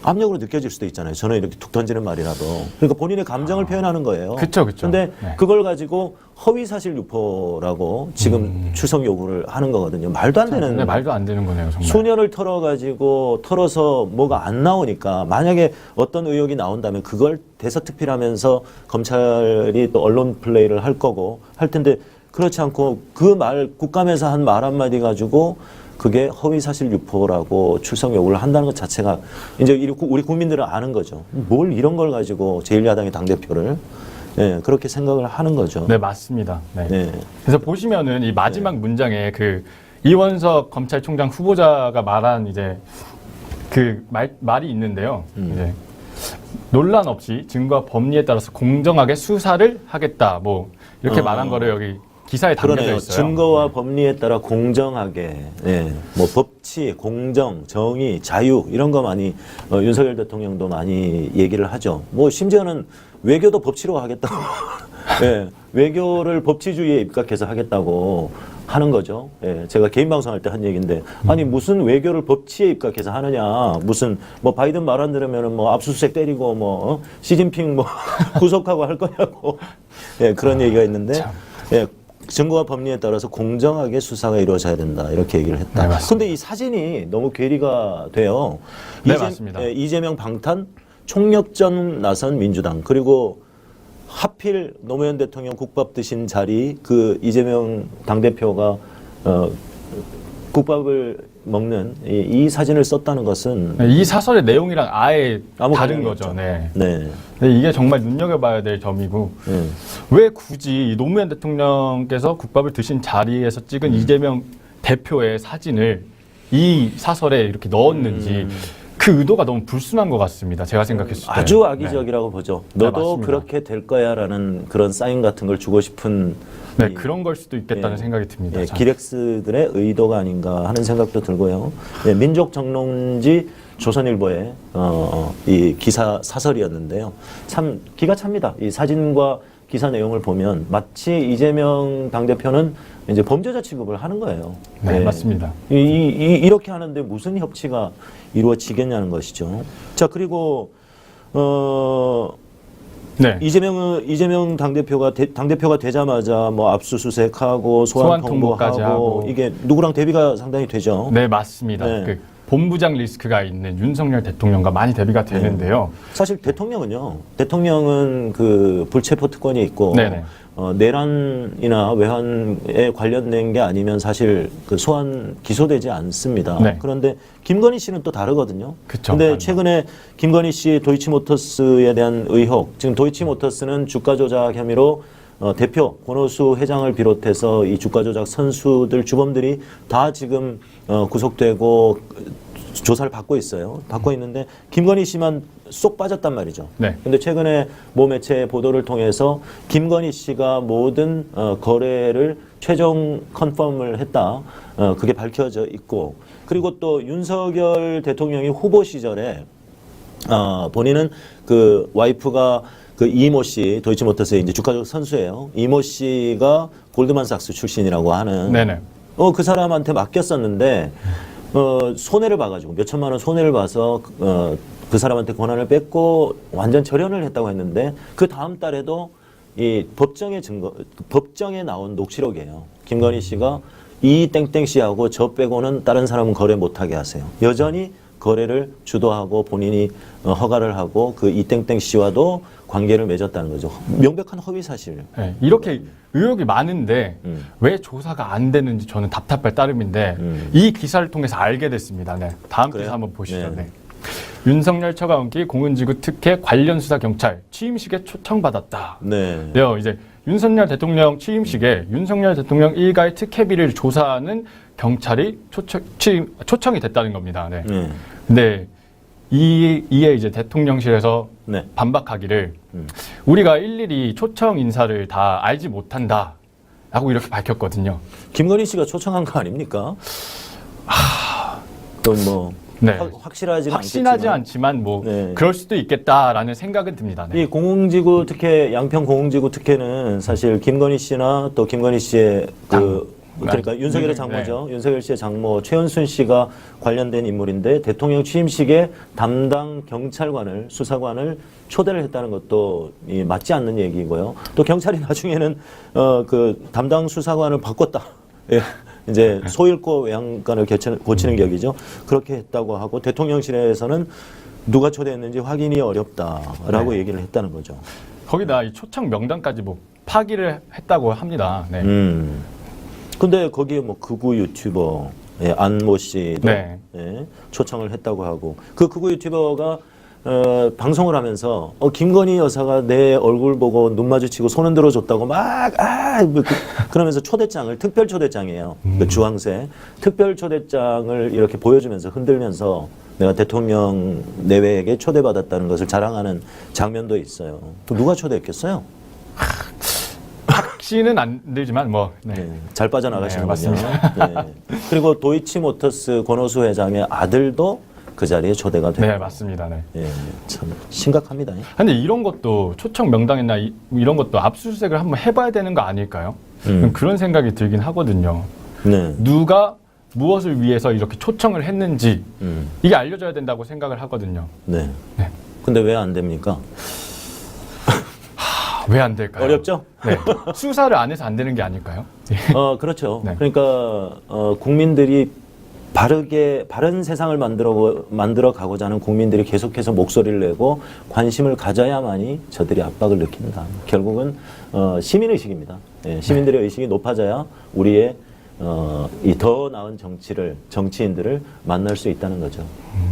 압력으로 느껴질 수도 있잖아요. 저는 이렇게 툭 던지는 말이라도. 그러니까 본인의 감정을 표현하는 거예요. 그쵸, 그쵸. 근데 네. 그걸 가지고 허위사실 유포라고 지금 출석 요구를 하는 거거든요. 말도 안 되는. 네, 말도 안 되는 거네요, 정말. 수년을 털어서 뭐가 안 나오니까 만약에 어떤 의혹이 나온다면 그걸 대서특필하면서 검찰이 또 언론 플레이를 할 거고 할 텐데 그렇지 않고 그 말, 국감에서 한 말 한마디 가지고 그게 허위사실 유포라고 출석 요구를 한다는 것 자체가 이제 우리 국민들은 아는 거죠. 뭘 이런 걸 가지고 제1야당의 당대표를 예, 그렇게 생각을 하는 거죠. 네, 맞습니다. 네. 네. 그래서 보시면은 이 마지막 문장에 그 이원석 검찰총장 후보자가 말한 이제 그 말이 있는데요. 이제 논란 없이 증거와 법리에 따라서 공정하게 수사를 하겠다. 뭐 이렇게 말한 거를 여기 기사에 담겨져 그러네요. 있어요. 증거와 법리에 따라 공정하게, 예, 뭐 법치, 공정, 정의, 자유 이런 거 많이 윤석열 대통령도 많이 얘기를 하죠. 뭐 심지어는 외교도 법치로 하겠다고, 예, 외교를 법치주의에 입각해서 하겠다고 하는 거죠. 예, 제가 개인 방송할 때 한 얘기인데 아니 무슨 외교를 법치에 입각해서 하느냐, 무슨 뭐 바이든 말 안 들으면은 뭐 압수수색 때리고 뭐 시진핑 뭐 구속하고 할 거냐고, 예, 그런 얘기가 있는데, 예. 증거와 법리에 따라서 공정하게 수사가 이루어져야 된다 이렇게 얘기를 했다. 네, 맞습니다. 근데 이 사진이 너무 괴리가 돼요. 네, 맞습니다. 예, 이재명 방탄, 총력전 나선 민주당 그리고 하필 노무현 대통령 국밥 드신 자리 그 이재명 당대표가 국밥을 먹는 이 사진을 썼다는 것은 네, 이 사설의 내용이랑 아예 아무 다른 관련이 거죠. 없죠. 네. 네. 네, 이게 정말 눈여겨봐야 될 점이고 왜 굳이 이 노무현 대통령께서 국밥을 드신 자리에서 찍은 이재명 대표의 사진을 이 사설에 이렇게 넣었는지 그 그 의도가 너무 불순한 것 같습니다. 제가 생각했을 때. 아주 악의적이라고 보죠. 너도 맞습니다. 그렇게 될 거야라는 그런 사인 같은 걸 주고 싶은 네, 이- 그런 걸 수도 있겠다는 생각이 듭니다. 예, 참. 기렉스들의 의도가 아닌가 하는 생각도 들고요. 예, 민족 정론지 조선일보의 이 기사 사설이었는데요. 참 기가 찹니다. 이 사진과 기사 내용을 보면 마치 이재명 당대표는 이제 범죄자 취급을 하는 거예요. 네, 맞습니다. 이렇게 하는데 무슨 협치가 이루어지겠냐는 것이죠. 자, 그리고 네. 이재명 당대표가 되자마자 뭐 압수수색하고 소환 통보까지 통보하고 하고. 이게 누구랑 대비가 상당히 되죠. 네, 맞습니다. 네. 그 본부장 리스크가 있는 윤석열 대통령과 많이 대비가 되는데요. 사실 대통령은 그 불체포 특권이 있고 네네. 내란이나 외환에 관련된 게 아니면 사실 그 소환 기소되지 않습니다. 네. 그런데 김건희 씨는 또 다르거든요. 그쵸, 근데 다르죠. 최근에 김건희 씨 도이치모터스에 대한 의혹, 지금 도이치모터스는 주가 조작 혐의로 대표 권오수 회장을 비롯해서 이 주가 조작 선수들 주범들이 다 지금 구속되고 조사를 받고 있어요. 받고 있는데 김건희 씨만 쏙 빠졌단 말이죠. 네. 근데 최근에 모 매체 보도를 통해서 김건희 씨가 모든 거래를 최종 컨펌을 했다. 그게 밝혀져 있고, 그리고 또 윤석열 대통령이 후보 시절에 본인은 그 와이프가 그 이모 씨, 도이치모터스의 이제 주가적 선수예요. 이모 씨가 골드만삭스 출신이라고 하는 네네. 그 사람한테 맡겼었는데 손해를 봐가지고 몇 천만 원 손해를 봐서 그 사람한테 권한을 뺏고 완전 절연을 했다고 했는데 그 다음 달에도 이 법정에 나온 녹취록이에요. 김건희 씨가 이 땡땡 씨하고 저 빼고는 다른 사람은 거래 못하게 하세요. 여전히 거래를 주도하고 본인이 허가를 하고 그 이땡땡 씨와도 관계를 맺었다는 거죠. 명백한 허위 사실. 네, 이렇게 의혹이 많은데 왜 조사가 안 되는지 저는 답답할 따름인데 이 기사를 통해서 알게 됐습니다. 네, 다음 그래요? 기사 한번 보시죠. 네. 네. 윤석열 처가원기 공은지구 특혜 관련 수사 경찰 취임식에 초청받았다. 네. 네요. 이제 윤석열 대통령 취임식에 윤석열 대통령 일가의 특혜비를 조사하는 경찰이 초청이 됐다는 겁니다. 네. 네. 근데 이에 이제 대통령실에서 네. 반박하기를 우리가 일일이 초청 인사를 다 알지 못한다라고 이렇게 밝혔거든요. 김건희 씨가 초청한 거 아닙니까? 그건 뭐 네. 확실하지는 확신하지 않겠지만 않지만 뭐 네. 그럴 수도 있겠다라는 생각은 듭니다. 네. 이 공공지구 특혜, 양평 공공지구 특혜는 사실 김건희 씨나 또 김건희 씨의 그러니까 윤석열의 장모죠. 윤석열 씨의 장모 최은순 씨가 관련된 인물인데 대통령 취임식에 담당 경찰관을 수사관을 초대를 했다는 것도 맞지 않는 얘기고요. 또 경찰이 나중에는 그 담당 수사관을 바꿨다. 예. 이제 소잃고 외양간을 고치는 격이죠. 그렇게 했다고 하고 대통령실에서는 누가 초대했는지 확인이 어렵다라고 얘기를 했다는 거죠. 거기다 이 초청 명단까지 뭐 파기를 했다고 합니다. 네. 근데 거기에 뭐 극우 유튜버 안모 씨도 네. 초청을 했다고 하고 그 극우 유튜버가 방송을 하면서 김건희 여사가 내 얼굴 보고 눈 마주치고 손 흔들어 줬다고 그러면서 초대장을 특별 초대장이에요. 그 주황색 특별 초대장을 이렇게 보여주면서 흔들면서 내가 대통령 내외에게 초대받았다는 것을 자랑하는 장면도 있어요. 또 누가 초대했겠어요? 확신은 안 들지만 뭐 네. 네, 잘 빠져나가시는군요. 맞습니다. 네. 그리고 도이치모터스 권오수 회장의 아들도 그 자리에 초대가 됐고. 네, 맞습니다. 네. 예, 참 심각합니다. 근데 이런 것도 초청 명단이나 이런 것도 압수수색을 한번 해봐야 되는 거 아닐까요? 그런 생각이 들긴 하거든요. 네. 누가 무엇을 위해서 이렇게 초청을 했는지 이게 알려져야 된다고 생각을 하거든요. 네. 네. 근데 왜 안 됩니까? 왜 안 될까요? 어렵죠? 네. 수사를 안 해서 안 되는 게 아닐까요? 그렇죠. 네. 그러니까 국민들이 바른 세상을 만들어 가고자 하는 국민들이 계속해서 목소리를 내고 관심을 가져야만이 저들이 압박을 느낀다. 결국은 시민의식입니다. 예, 시민들의 의식이 높아져야 우리의 이 더 나은 정치인들을 만날 수 있다는 거죠.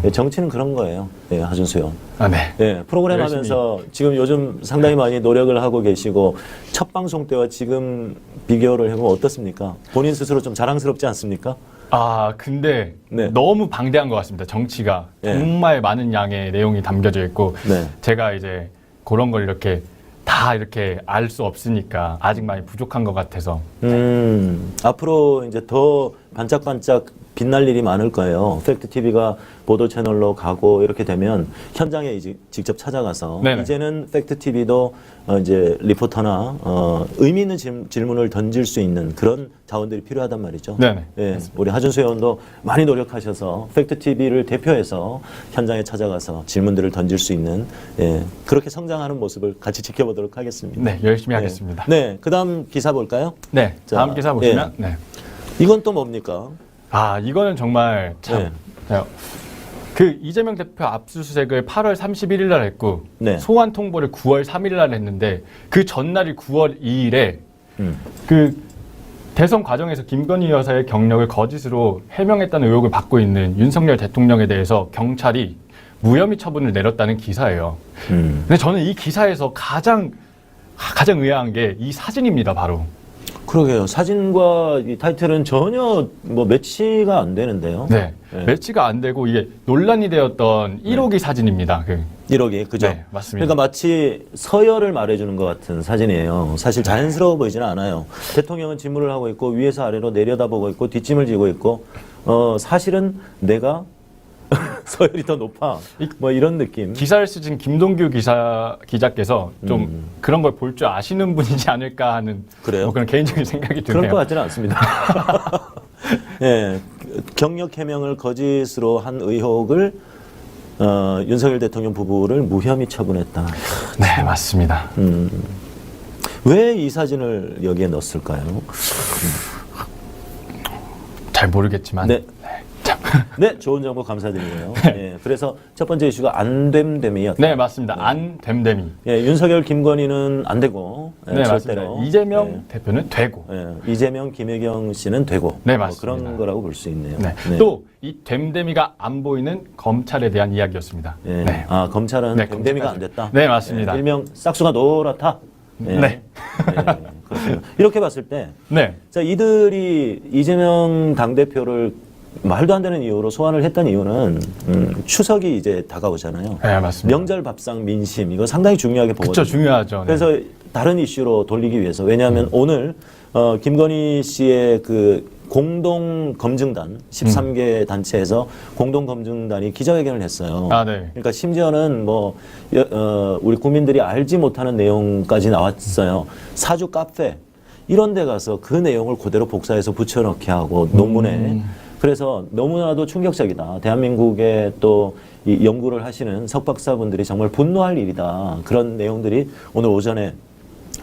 예, 정치는 그런 거예요. 예, 하준수 의원. 아, 네. 예, 프로그램 하면서 지금 요즘 상당히 많이 노력을 하고 계시고 첫 방송 때와 지금 비교를 해보면 어떻습니까? 본인 스스로 좀 자랑스럽지 않습니까? 아, 근데 네. 너무 방대한 것 같습니다. 정치가 네. 정말 많은 양의 내용이 담겨져 있고 네. 제가 이제 그런 걸 이렇게 다 이렇게 알 수 없으니까 아직 많이 부족한 것 같아서. 앞으로 이제 더 반짝반짝 빛날 일이 많을 거예요. 팩트 TV가 보도 채널로 가고 이렇게 되면 현장에 이제 직접 찾아가서 네네. 이제는 팩트 TV도 이제 리포터나 의미 있는 질문을 던질 수 있는 그런 자원들이 필요하단 말이죠. 네네. 예, 우리 하준수 의원도 많이 노력하셔서 팩트 TV를 대표해서 현장에 찾아가서 질문들을 던질 수 있는 그렇게 성장하는 모습을 같이 지켜보도록 하겠습니다. 네, 열심히 하겠습니다. 네, 그다음 기사 볼까요? 네, 자, 다음 기사 보시면 네. 이건 또 뭡니까? 아, 이거는 정말 참. 그 이재명 대표 압수수색을 8월 31일 날 했고 네. 소환 통보를 9월 3일 날 했는데 그 전날이 9월 2일에 음. 그 대선 과정에서 김건희 여사의 경력을 거짓으로 해명했다는 의혹을 받고 있는 윤석열 대통령에 대해서 경찰이 무혐의 처분을 내렸다는 기사예요. 근데 저는 이 기사에서 가장 의아한 게 이 사진입니다, 바로. 그러게요. 사진과 이 타이틀은 전혀 뭐 매치가 안 되는데요. 네. 네. 매치가 안 되고 이게 논란이 되었던 1호기 사진입니다. 1억이 그죠? 네, 맞습니다. 그러니까 마치 서열을 말해주는 것 같은 사진이에요. 사실 자연스러워 보이지는 않아요. 대통령은 직무를 하고 있고 위에서 아래로 내려다보고 있고 뒷짐을 지고 있고 사실은 내가 서열이 더 높아. 뭐 이런 느낌. 기사를 쓰신 김동규 기자께서 좀 그런 걸 볼 줄 아시는 분이지 않을까 하는 그래요? 뭐 그런 개인적인 생각이 그럴 드네요. 것 같지는 않습니다. 예, 경력 해명을 거짓으로 한 의혹을 윤석열 대통령 부부를 무혐의 처분했다. 네, 맞습니다. 왜 이 사진을 여기에 넣었을까요? 잘 모르겠지만 네. 네, 좋은 정보 감사드리고요. 예, 그래서 첫 번째 이슈가 안됨됨이었다. 네, 맞습니다. 안됨됨이. 예, 윤석열, 김건희는 안 되고 네, 절대로. 맞습니다. 이재명 대표는 되고. 이재명, 김혜경 씨는 되고. 네, 뭐 맞습니다. 그런 거라고 볼 수 있네요. 네. 네. 또 이 됨됨이가 안 보이는 검찰에 대한 이야기였습니다. 예. 네. 아, 검찰은 네, 됨됨이가 검찰까지. 안 됐다. 네, 맞습니다. 예, 일명 싹수가 노랗다. 예. 네. 예, 그렇군요. 이렇게 봤을 때, 네. 자, 이들이 이재명 당대표를 말도 안 되는 이유로 소환을 했던 이유는 추석이 이제 다가오잖아요. 네, 맞습니다. 명절 밥상 민심 이거 상당히 중요하게 보거든요. 그쵸, 중요하죠. 네. 그래서 다른 이슈로 돌리기 위해서 왜냐하면 오늘 김건희 씨의 그 공동 검증단 13개 단체에서 공동 검증단이 기자회견을 했어요. 아, 네. 그러니까 심지어는 뭐 우리 국민들이 알지 못하는 내용까지 나왔어요. 사주 카페 이런 데 가서 그 내용을 그대로 복사해서 붙여넣기 하고 논문에 그래서 너무나도 충격적이다. 대한민국에 또 이 연구를 하시는 석박사분들이 정말 분노할 일이다. 그런 내용들이 오늘 오전에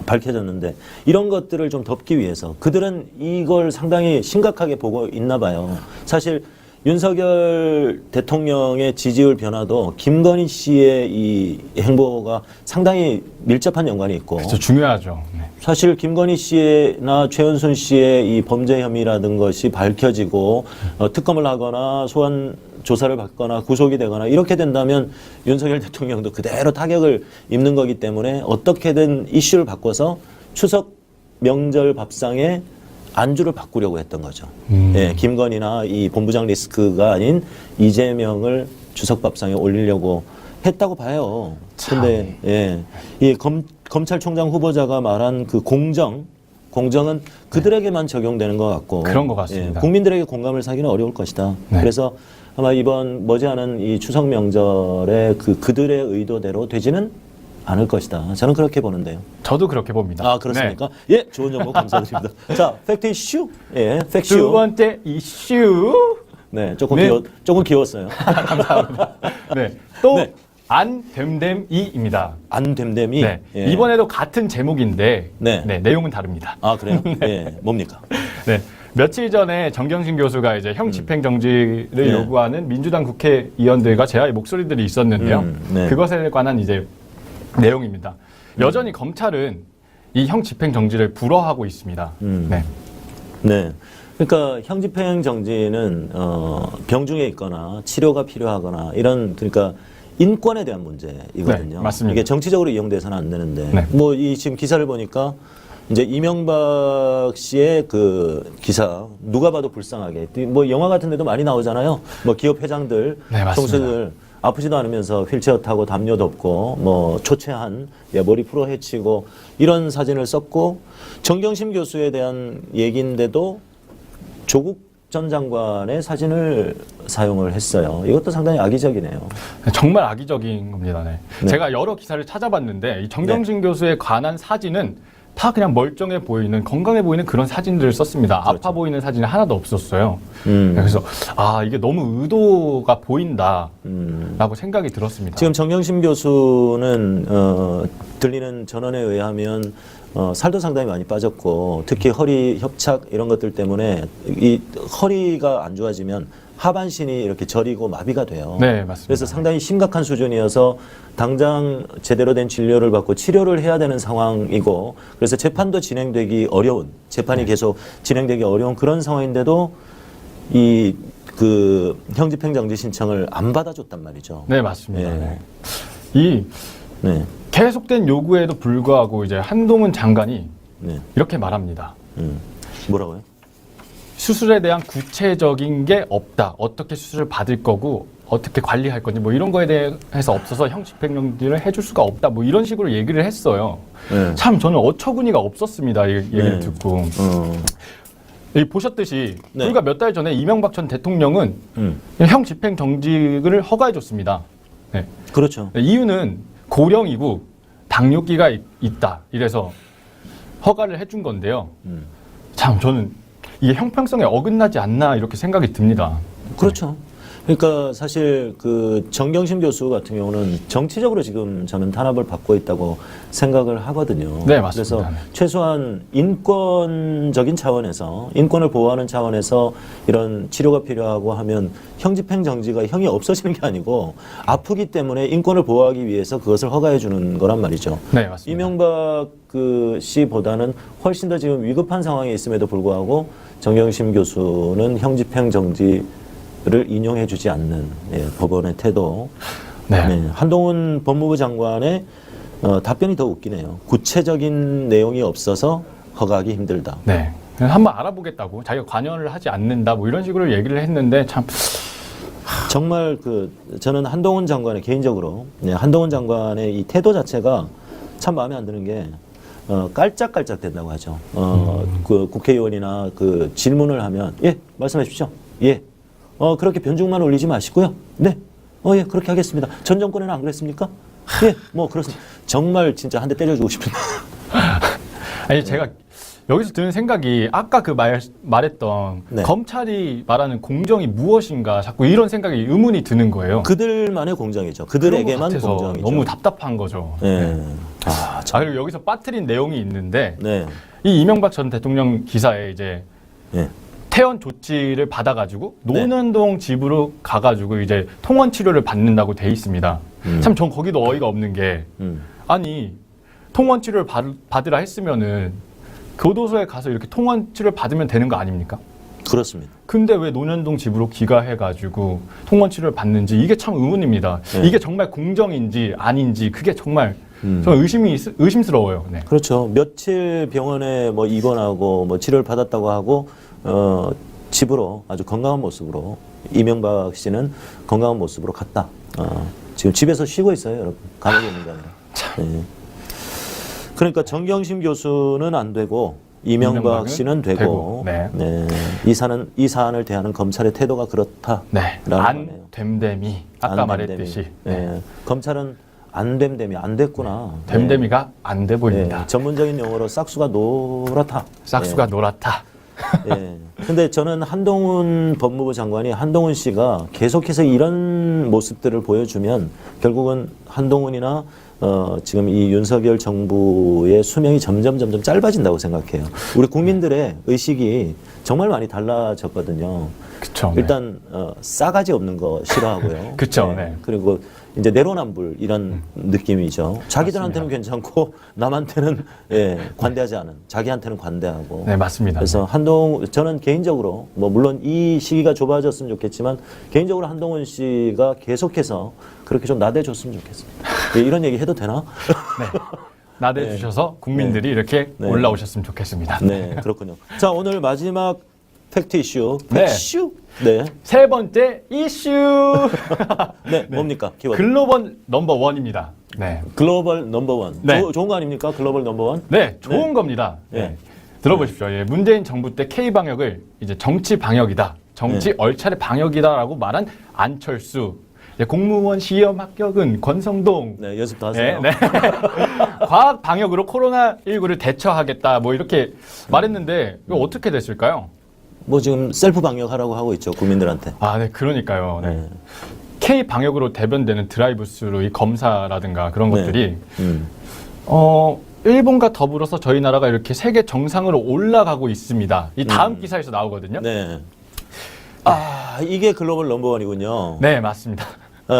밝혀졌는데 이런 것들을 좀 덮기 위해서 그들은 이걸 상당히 심각하게 보고 있나 봐요. 사실 윤석열 대통령의 지지율 변화도 김건희 씨의 이 행보가 상당히 밀접한 연관이 있고 그쵸, 중요하죠. 네. 사실 김건희 씨나 최은순 씨의 이 범죄 혐의라든 것이 밝혀지고 특검을 하거나 소환 조사를 받거나 구속이 되거나 이렇게 된다면 윤석열 대통령도 그대로 타격을 입는 거기 때문에 어떻게든 이슈를 바꿔서 추석 명절 밥상에 안주를 바꾸려고 했던 거죠. 예, 김건희나 이 본부장 리스크가 아닌 이재명을 추석 밥상에 올리려고 했다고 봐요. 근데 예, 이 검찰총장 후보자가 말한 그 공정은 그들에게만 적용되는 것 같고 그런 것 같습니다. 예, 국민들에게 공감을 사기는 어려울 것이다. 네. 그래서 아마 이번 머지않은 이 추석 명절에 그들의 의도대로 되지는 않을 것이다. 저는 그렇게 보는데요. 저도 그렇게 봅니다. 아, 그렇습니까? 예, 좋은 정보 감사드립니다. 자, 팩트 이슈. 예, 네. 팩슈. 두 번째 이슈. 네, 조금 네. 조금 귀여웠어요. 네. 또 네. 안됨됨이입니다. 안됨됨이. 네. 예. 이번에도 같은 제목인데 네. 내용은 다릅니다. 아, 그래요? 예, 뭡니까? 네. 며칠 전에 정경심 교수가 이제 형 집행 정지를 네. 요구하는 민주당 국회의원들과 제아의 목소리들이 있었는데요. 네. 그것에 관한 이제 내용입니다. 여전히 검찰은 이 형 집행 정지를 불허하고 있습니다. 네. 네. 그러니까 형집행 정지는 병중에 있거나 치료가 필요하거나 이런 그러니까 인권에 대한 문제이거든요. 네, 맞습니다. 이게 정치적으로 이용돼서는 안 되는데 네. 뭐 이 지금 기사를 보니까 이제 이명박 씨의 그 기사 누가 봐도 불쌍하게 뭐 영화 같은 데도 많이 나오잖아요. 뭐 기업 회장들, 네, 맞습니다. 총수들 아프지도 않으면서 휠체어 타고 담요 덮고 뭐 초췌한 머리 풀어 헤치고 이런 사진을 썼고 정경심 교수에 대한 얘기인데도 조국 전 장관의 사진을 사용을 했어요. 이것도 상당히 악의적이네요. 정말 악의적인 겁니다. 네. 네. 제가 여러 기사를 찾아봤는데 이 정경심 교수에 관한 사진은 다 그냥 멀쩡해 보이는 건강해 보이는 그런 사진들을 썼습니다. 그렇죠. 아파 보이는 사진이 하나도 없었어요. 그래서 이게 너무 의도가 보인다라고 생각이 들었습니다. 지금 정경심 교수는 들리는 전언에 의하면 살도 상당히 많이 빠졌고 특히 허리 협착 이런 것들 때문에 이 허리가 안 좋아지면 하반신이 이렇게 저리고 마비가 돼요. 네, 맞습니다. 그래서 상당히 심각한 수준이어서 당장 제대로 된 진료를 받고 치료를 해야 되는 상황이고 그래서 재판도 진행되기 어려운 재판이 계속 진행되기 어려운 그런 상황인데도 이 그 형집행정지 신청을 안 받아줬단 말이죠. 네, 맞습니다. 예. 네. 이 네. 계속된 요구에도 불구하고 이제 한동훈 장관이 네. 이렇게 말합니다. 뭐라고요? 수술에 대한 구체적인 게 없다. 어떻게 수술을 받을 거고 어떻게 관리할 건지 뭐 이런 거에 대해서 없어서 형집행정지를 해줄 수가 없다. 뭐 이런 식으로 얘기를 했어요. 네. 참 저는 어처구니가 없었습니다. 이 얘기를 네. 듣고. 이 보셨듯이 네. 불과 몇 달 전에 이명박 전 대통령은 형집행정지를 허가해줬습니다. 네. 그렇죠. 네, 이유는 고령이고 당뇨기가 있다. 이래서 허가를 해준 건데요. 참 저는 이게 형평성에 어긋나지 않나 이렇게 생각이 듭니다. 그렇죠. 그러니까 사실 그 정경심 교수 같은 경우는 정치적으로 지금 저는 탄압을 받고 있다고 생각을 하거든요. 네, 맞습니다. 그래서 최소한 인권적인 차원에서 인권을 보호하는 차원에서 이런 치료가 필요하고 하면 형집행 정지가 형이 없어지는 게 아니고 아프기 때문에 인권을 보호하기 위해서 그것을 허가해 주는 거란 말이죠. 네, 맞습니다. 이명박 그 씨보다는 훨씬 더 지금 위급한 상황에 있음에도 불구하고 정경심 교수는 형집행 정지를 인용해주지 않는 법원의 태도. 네. 네, 한동훈 법무부 장관의 답변이 더 웃기네요. 구체적인 내용이 없어서 허가하기 힘들다. 네. 그냥 한번 알아보겠다고 자기가 관여를 하지 않는다 뭐 이런 식으로 얘기를 했는데 참 정말 저는 한동훈 장관의 개인적으로 한동훈 장관의 이 태도 자체가 참 마음에 안 드는 게 깔짝깔짝 된다고 하죠. 그 국회의원이나 그 질문을 하면 예 말씀해 주십시오. 예. 그렇게 변죽만 올리지 마시고요. 네. 예, 그렇게 하겠습니다. 전 정권에는 안 그랬습니까? 예, 뭐 그렇습니다. 정말 진짜 한 대 때려주고 싶은데. 아니 제가 여기서 드는 생각이 아까 그 말했던 네. 검찰이 말하는 공정이 무엇인가 자꾸 이런 생각이 의문이 드는 거예요. 그들만의 공정이죠. 그런 것 그들에게만 같아서 공정이죠. 너무 답답한 거죠. 예. 그리고 여기서 빠뜨린 내용이 있는데 네. 이 이명박 전 대통령 기사에 이제 예. 퇴원 조치를 받아가지고 네. 노년동 집으로 가가지고 이제 통원 치료를 받는다고 돼 있습니다. 참 전 거기도 어이가 없는 게 아니 통원 치료를 받으라 했으면은 교도소에 가서 이렇게 통원 치료를 받으면 되는 거 아닙니까? 그렇습니다. 근데 왜 노년동 집으로 귀가해가지고 통원 치료를 받는지 이게 참 의문입니다. 네. 이게 정말 공정인지 아닌지 그게 정말 저는 의심스러워요. 네. 그렇죠. 며칠 병원에 뭐 입원하고 뭐 치료를 받았다고 하고 집으로 아주 건강한 모습으로 이명박 씨는 건강한 모습으로 갔다. 지금 집에서 쉬고 있어요, 여러분. 감옥에 있는 게 아니라. 네. 그러니까 정경심 교수는 안 되고 이명박 이명박은 씨는 되고, 네. 네. 이 사안을 대하는 검찰의 태도가 그렇다라는 네. 거네요. 안됨됨이 아까 안 말했듯이 됨됨이. 네. 검찰은 안됨됨이 안 됐구나. 됨됨이가 안 돼 보입니다. 네. 전문적인 용어로 싹수가 노랗다. 싹수가 노랗다. 예. 근데 저는 한동훈 법무부 장관이 한동훈 씨가 계속해서 이런 모습들을 보여주면 결국은 한동훈이나 지금 이 윤석열 정부의 수명이 점점 짧아진다고 생각해요. 우리 국민들의 의식이 정말 많이 달라졌거든요. 그쵸. 일단 싸가지 없는 거 싫어하고요. 그쵸, 네. 그리고 이제 내로남불 이런 느낌이죠. 자기들한테는 괜찮고 남한테는 관대하지 않은, 자기한테는 관대하고. 네, 맞습니다. 그래서 저는 개인적으로 뭐 물론 이 시기가 좁아졌으면 좋겠지만 개인적으로 한동훈 씨가 계속해서 그렇게 좀 나대줬으면 좋겠습니다. 이런 얘기 해도 되나? 네. 나대주셔서 국민들이 이렇게 네. 올라오셨으면 좋겠습니다. 네, 그렇군요. 자, 오늘 마지막 팩트 이슈. 네. 팩슈? 네. 세 번째 이슈. 네, 뭡니까? 키워드. 글로벌 넘버 원입니다. 네. 글로벌 넘버원. 네. 좋은 거 아닙니까? 글로벌 넘버원? 네, 좋은 네. 겁니다. 네. 네. 들어보십시오. 예, 문재인 정부 때 K 방역을 이제 정치 방역이다, 정치 네. 얼차례 방역이다라고 말한 안철수. 예, 공무원 시험 합격은 권성동. 네, 연습도 하세요. 네, 네. 과학 방역으로 코로나19를 대처하겠다, 뭐 이렇게 말했는데 이거 어떻게 됐을까요? 뭐 지금 셀프 방역하라고 하고 있죠, 국민들한테. 아, 네, 그러니까요. 네. 네. K 방역으로 대변되는 드라이브스루 이 검사라든가 그런 네. 것들이 음. 일본과 더불어서 저희 나라가 이렇게 세계 정상으로 올라가고 있습니다. 이 다음 기사에서 나오거든요. 네. 아, 이게 글로벌 넘버원이군요. 네, 맞습니다.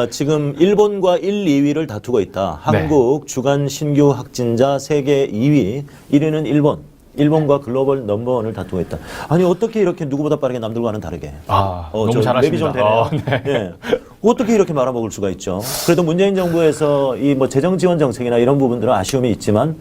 지금 일본과 1, 2위를 다투고 있다. 네. 한국 주간 신규 확진자 세계 2위, 1위는 일본. 일본과 글로벌 넘버원을 다투고 있다. 아니 어떻게 이렇게 누구보다 빠르게 남들과는 다르게? 너무 저 잘하십니다. 랩이 좀 되네요. 네. 예. 어떻게 이렇게 말아먹을 수가 있죠? 그래도 문재인 정부에서 이 뭐 재정 지원 정책이나 이런 부분들은 아쉬움이 있지만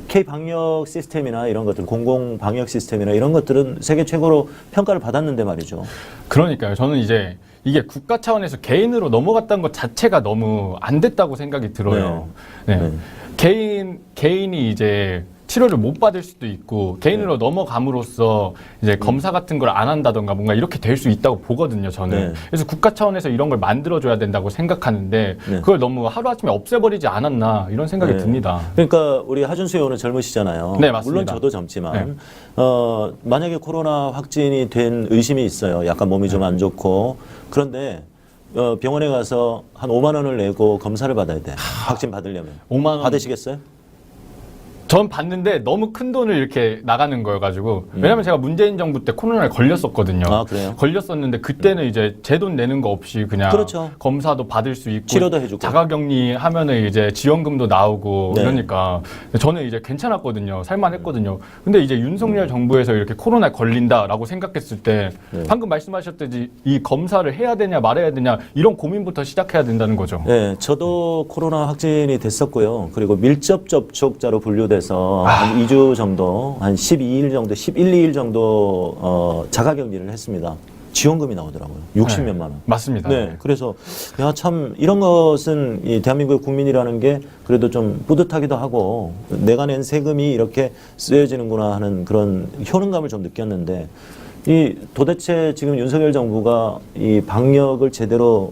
K 방역 시스템이나 이런 것들, 공공 방역 시스템이나 이런 것들은 세계 최고로 평가를 받았는데 말이죠. 그러니까요. 저는 이제 이게 국가 차원에서 개인으로 넘어갔다는 것 자체가 너무 안 됐다고 생각이 들어요. 네. 개인이 이제 치료를 못 받을 수도 있고 개인으로 넘어감으로써 이제 검사 같은 걸 안 한다던가 뭔가 이렇게 될 수 있다고 보거든요, 저는. 네. 그래서 국가 차원에서 이런 걸 만들어줘야 된다고 생각하는데 네. 그걸 너무 하루아침에 없애버리지 않았나 이런 생각이 네. 듭니다. 그러니까 우리 하준수 의원은 젊으시잖아요. 네, 맞습니다. 물론 저도 젊지만 네. 만약에 코로나 확진이 된 의심이 있어요. 약간 몸이 좀 안 좋고 그런데 병원에 가서 한 5만 원을 내고 검사를 받아야 돼. 확진 받으려면. 5만 원. 받으시겠어요? 전 봤는데 너무 큰 돈을 이렇게 나가는 거여가지고 왜냐면 제가 문재인 정부 때 코로나에 걸렸었거든요. 아, 그래요? 걸렸었는데 그때는 이제 제 돈 내는 거 없이 그냥 그렇죠. 검사도 받을 수 있고 치료도 해주고. 자가격리 하면은 이제 지원금도 나오고 네. 이러니까 저는 이제 괜찮았거든요. 살만했거든요. 근데 이제 윤석열 정부에서 이렇게 코로나에 걸린다라고 생각했을 때 네. 방금 말씀하셨듯이 이 검사를 해야 되냐 말아야 되냐 이런 고민부터 시작해야 된다는 거죠. 네, 저도 코로나 확진이 됐었고요. 그리고 밀접 접촉자로 분류돼서 한 2주 정도, 한 12일 정도, 11, 2일 정도 자가격리를 했습니다. 지원금이 나오더라고요. 60몇만 원. 맞습니다. 네, 그래서 야 참 이런 것은 이 대한민국의 국민이라는 게 그래도 좀 뿌듯하기도 하고 내가 낸 세금이 이렇게 쓰여지는구나 하는 그런 효능감을 좀 느꼈는데 이 도대체 지금 윤석열 정부가 이 방역을 제대로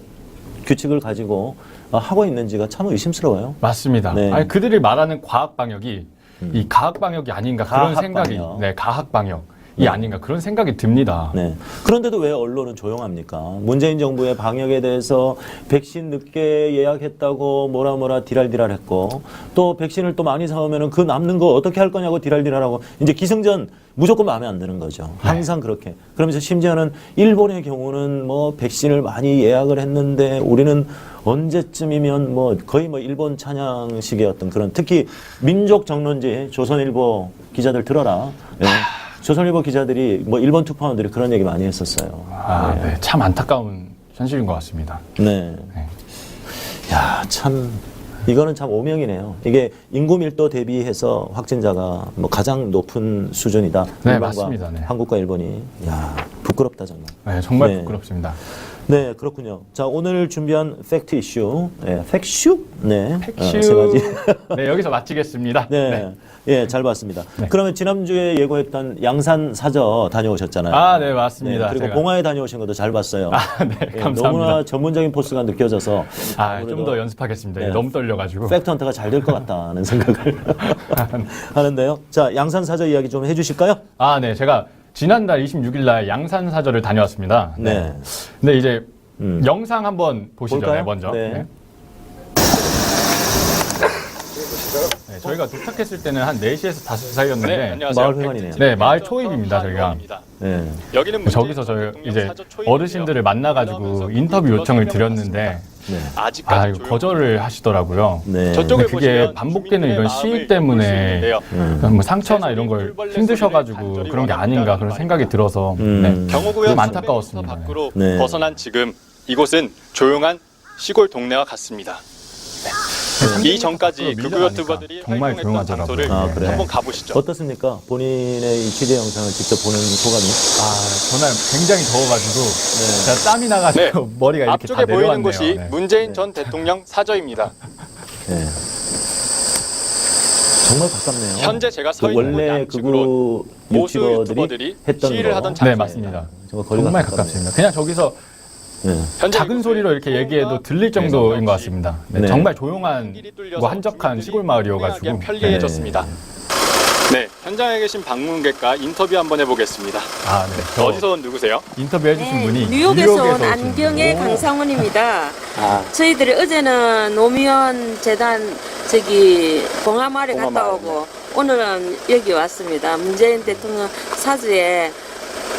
규칙을 가지고 하고 있는지가 참 의심스러워요. 맞습니다. 네. 아니, 그들이 말하는 과학 방역이 이 가학 방역이 아닌가 그런 가학 생각이 방역. 네, 가학 방역이 네. 아닌가 그런 생각이 듭니다. 네. 그런데도 왜 언론은 조용합니까? 문재인 정부의 방역에 대해서 백신 늦게 예약했다고 뭐라 디랄디랄했고 또 백신을 또 많이 사오면은 그 남는 거 어떻게 할 거냐고 디랄디랄하고 이제 기승전 무조건 마음에 안 드는 거죠. 항상 그렇게. 그러면서 심지어는 일본의 경우는 뭐 백신을 많이 예약을 했는데 우리는 언제쯤이면 뭐 거의 뭐 일본 찬양식의 어떤 그런 특히 민족 정론지 조선일보 기자들 들어라. 예. 조선일보 기자들이 뭐 일본 투파원들이 그런 얘기 많이 했었어요. 네, 참 안타까운 현실인 것 같습니다. 네. 네. 야, 참 이거는 참 오명이네요. 이게 인구 밀도 대비해서 확진자가 뭐 가장 높은 수준이다. 네, 일본과 맞습니다. 네. 한국과 일본이. 야, 부끄럽다 정말. 네, 정말 네. 부끄럽습니다. 네, 그렇군요. 자, 오늘 준비한 팩트 이슈. 네, 팩슈? 네. 팩슈. 세 가지. 네, 여기서 마치겠습니다. 네. 예, 잘 봤습니다. 네. 그러면 지난주에 예고했던 양산 사저 다녀오셨잖아요. 아, 네, 맞습니다. 그리고 제가. 봉화에 다녀오신 것도 잘 봤어요. 아, 네, 예, 감사합니다. 너무나 전문적인 포스가 느껴져서 좀 더 연습하겠습니다. 네. 너무 떨려가지고. 팩트헌터가 잘 될 것 같다는 생각을 하는데요. 자, 양산 사저 이야기 좀 해주실까요? 아, 네, 제가 지난달 26일 날 양산사저를 다녀왔습니다. 네. 근데 이제 영상 한번 보시죠. 볼까요? 네, 먼저. 네. 네. 네, 저희가 도착했을 때는 한 4시에서 5시 사이였는데 마을 회관이네요. 네, 마을 초입입니다, 저희가. 네. 여기는 저기서 저희 이제 어르신들을 만나가지고 인터뷰 요청을 드렸는데 네. 아직까지 이거 거절을 하시더라고요. 네. 저쪽을 근데 그게 보시면 반복되는 이런 주민들의 시위 마음을 때문에 볼 수 있는데요. 뭐 상처나 이런 걸 힘드셔가지고 그런 게 아닌가 그런 생각이 들어서 네. 경호구역 좀 안타까웠습니다. 밖으로 네. 벗어난 지금 이곳은 조용한 시골 동네와 같습니다. 네. 이전까지 극우 밀려나니까 유튜버들이 정말 활동했던 조용하더라고요. 장소를 아, 그래. 한번 가보시죠. 어떻습니까? 본인의 이 취재 영상을 직접 보는 소감이? 전날 굉장히 더워가지고 제가 땀이 나가지고 머리가 이렇게 다 앞쪽에 보이는 내려왔네요. 곳이 네. 문재인 전 대통령 사저입니다. 네. 정말 가깝네요. 현재 제가 서 있는 곳 원래 양측으로 그 보수 유튜버들이 유튜버들이 했던 시위를 거. 하던 네, 장소입니다. 맞습니다. 정말 거리가 정말 가깝네요. 가깝습니다. 그냥 저기서 네. 현재 작은 이곳은 소리로 이렇게 얘기해도 들릴 정도인 것 같습니다. 네, 네. 정말 조용한 길이 뚫려서 뭐 한적한 주민들이 시골 마을이어가지고 행동하기에 편리해졌습니다. 네, 현장에 계신 방문객과 인터뷰 한번 해보겠습니다. 아, 네. 저 어디서 온 누구세요? 인터뷰해주신 분이 뉴욕에서 온 오신 안경의 분이고. 강상원입니다. 아, 저희들이 어제는 노무현 재단 봉하마을에 갔다 오고 오늘은 여기 왔습니다. 문재인 대통령 사주에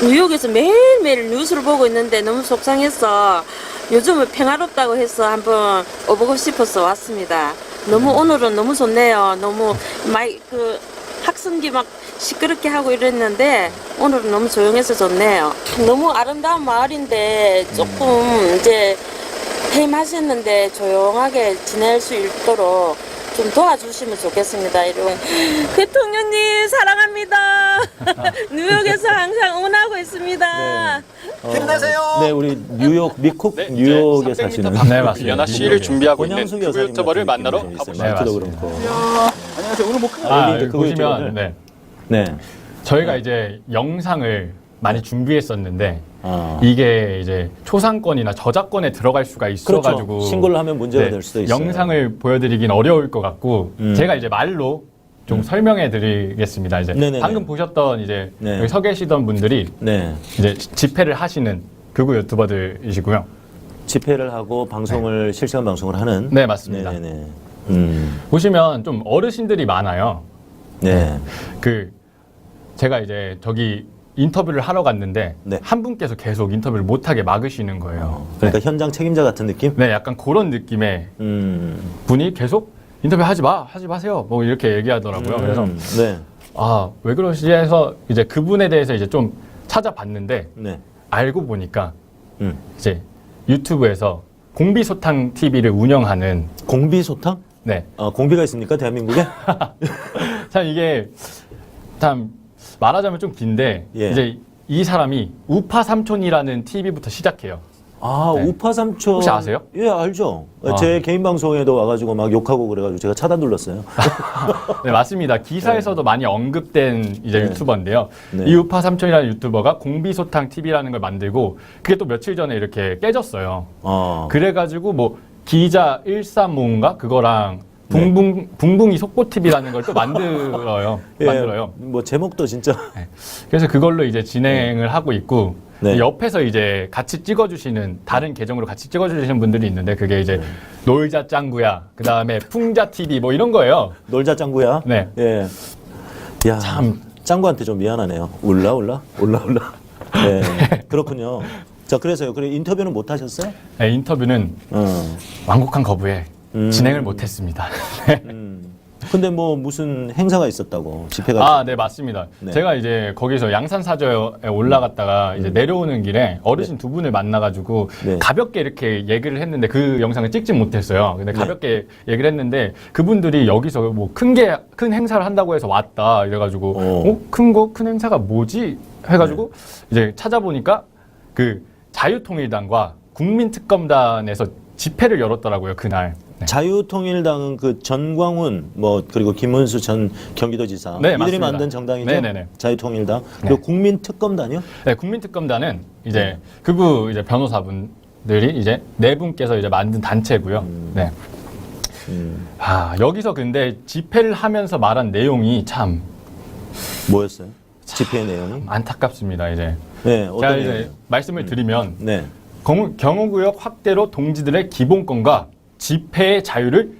뉴욕에서 매일매일 뉴스를 보고 있는데 너무 속상해서 요즘은 평화롭다고 해서 한번 오보고 싶어서 왔습니다. 오늘은 너무 좋네요. 너무 학생기 막 시끄럽게 하고 이랬는데 오늘은 너무 조용해서 좋네요. 너무 아름다운 마을인데 조금 이제 퇴임하셨는데 조용하게 지낼 수 있도록 좀 도와주시면 좋겠습니다. 이런 대통령님 사랑합니다. 뉴욕에서 항상 응원하고 있습니다. 힘내세요. 네, 우리 뉴욕 미국 네, 뉴욕에 이제 300m 사시는 밖으로 네, 맞습니다. 연하 시위를 준비하고 있는 권양숙 극우 여사님 유튜버를 같은 만나러 느낌이 가보시죠. 있어요. 말투도 맞습니다. 그렇고. 안녕하세요. 오늘 뭐 여기 그거 보시면 유튜버를. 네. 네. 저희가 이제 영상을 많이 준비했었는데 아. 이게 이제 초상권이나 저작권에 들어갈 수가 있어가지고 그렇죠. 신고를 하면 문제가 될 수도 있어요. 영상을 보여드리긴 어려울 것 같고 제가 이제 말로 좀 설명해드리겠습니다. 이제 네네네. 방금 보셨던 이제 네. 여기 서 계시던 분들이 네. 이제 집회를 하시는 극우 유튜버들이시고요. 집회를 하고 방송을 실시간 방송을 하는. 네, 맞습니다. 네네. 보시면 좀 어르신들이 많아요. 네. 제가 이제 저기 인터뷰를 하러 갔는데 네. 한 분께서 계속 인터뷰를 못하게 막으시는 거예요. 그러니까 현장 책임자 같은 느낌? 네, 약간 그런 느낌의 분이 계속 인터뷰 하지 마세요. 뭐 이렇게 얘기하더라고요. 그래서 네. 왜 그러시지 해서 이제 그분에 대해서 이제 좀 찾아봤는데 네. 알고 보니까 음. 이제 유튜브에서 공비소탕 TV를 운영하는 공비소탕? 네. 공비가 있습니까? 대한민국에? 참 이게 참 말하자면 좀 긴데 예. 이제 이 사람이 우파 삼촌이라는 TV부터 시작해요. 네. 우파 삼촌. 혹시 아세요? 예, 알죠. 제 개인 방송에도 와가지고 막 욕하고 그래가지고 제가 차단 눌렀어요. 네, 맞습니다. 기사에서도 많이 언급된 이제 네. 유튜버인데요. 네. 이 우파 삼촌이라는 유튜버가 공비소탕 TV라는 걸 만들고 그게 또 며칠 전에 이렇게 깨졌어요. 그래가지고 뭐 기자 135인가 그거랑 붕붕이 속보 TV라는 걸 또 만들어요. 만들어요. 뭐 제목도 진짜. 그래서 그걸로 이제 진행을 하고 있고 네. 옆에서 이제 같이 찍어주시는 다른 계정으로 같이 찍어주시는 분들이 있는데 그게 이제 놀자 짱구야, 그 다음에 풍자 TV 뭐 이런 거예요. 놀자 짱구야. 네. 예. 야, 참. 짱구한테 좀 미안하네요. 올라. 네. 그렇군요. 자, 그래서요. 그래 인터뷰는 못 하셨어요? 네, 인터뷰는 완곡한 거부에 진행을 못했습니다. 근데 뭐 무슨 행사가 있었다고 집회가. 네, 맞습니다. 네. 제가 이제 거기서 양산사저에 올라갔다가 이제 내려오는 길에 어르신 두 분을 만나가지고 네. 가볍게 이렇게 얘기를 했는데 그 영상을 찍지 못했어요. 근데 가볍게 얘기를 했는데 그분들이 여기서 뭐 큰 행사를 한다고 해서 왔다 이래가지고 큰 행사가 뭐지 해가지고 이제 찾아보니까 그 자유통일당과 국민특검단에서 집회를 열었더라고요 그날. 네. 자유통일당은 그 전광훈 그리고 김문수 전 경기도지사 네, 이들이 맞습니다. 만든 정당이죠. 네네네. 자유통일당. 그리고 국민특검단이요? 네, 국민특검단은 이제 극우 이제 변호사분들이 이제 네 분께서 이제 만든 단체고요. 네. 여기서 근데 집회를 하면서 말한 내용이 참 뭐였어요? 집회 내용이? 안타깝습니다. 이제 네, 제가 어떤 이제 내용이요? 말씀을 드리면 네. 경호구역 확대로 동지들의 기본권과 집회의 자유를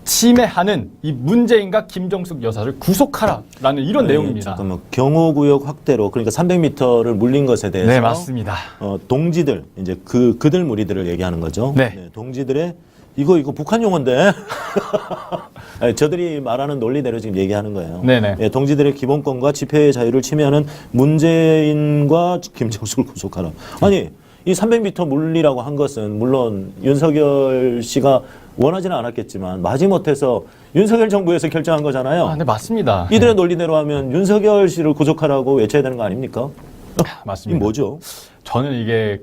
침해하는 이 문재인과 김정숙 여사를 구속하라라는 이런 내용입니다. 잠깐만. 경호구역 확대로 그러니까 300m를 물린 것에 대해서 네, 맞습니다. 동지들 이제 그들 무리들을 얘기하는 거죠. 네. 동지들의 이거 북한 용어인데 아니, 저들이 말하는 논리대로 지금 얘기하는 거예요. 네네. 예, 동지들의 기본권과 집회의 자유를 침해하는 문재인과 김정숙을 구속하라. 아니 이 300m 물리라고 한 것은 물론 윤석열 씨가 원하지는 않았겠지만 마지못해서 윤석열 정부에서 결정한 거잖아요. 아, 네, 맞습니다. 이들의 논리대로 하면 윤석열 씨를 구속하라고 외쳐야 되는 거 아닙니까? 맞습니다. 이 뭐죠? 저는 이게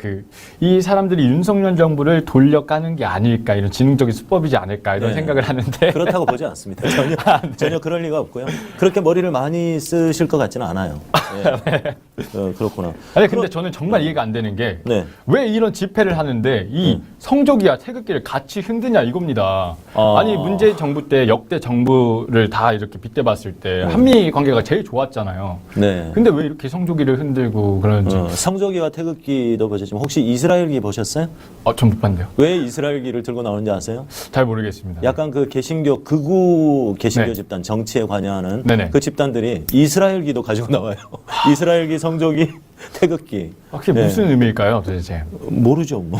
이 사람들이 윤석열 정부를 돌려까는 게 아닐까, 이런 지능적인 수법이지 않을까, 이런 네. 생각을 하는데. 그렇다고 보지 않습니다. 전혀 그럴 리가 없고요. 그렇게 머리를 많이 쓰실 것 같지는 않아요. 그렇구나. 아니, 근데 저는 정말 이해가 안 되는 게, 네. 왜 이런 집회를 하는데, 이 성조기와 태극기를 같이 흔드냐, 이겁니다. 아니, 문재인 정부 때 역대 정부를 다 이렇게 빗대봤을 때, 한미 관계가 제일 좋았잖아요. 네. 근데 왜 이렇게 성조기를 흔들고 그런지. 성조기와 태극기도 보셨지만 혹시 이스라엘기 보셨어요? 전 못 봤는데요. 왜 이스라엘기를 들고 나오는지 아세요? 잘 모르겠습니다. 약간 그 개신교 극우 개신교 네. 집단 정치에 관여하는 네네. 그 집단들이 이스라엘기도 가지고 나와요. 이스라엘기, 성조기, 태극기. 그게 네. 무슨 의미일까요, 도대체? 모르죠, 뭐.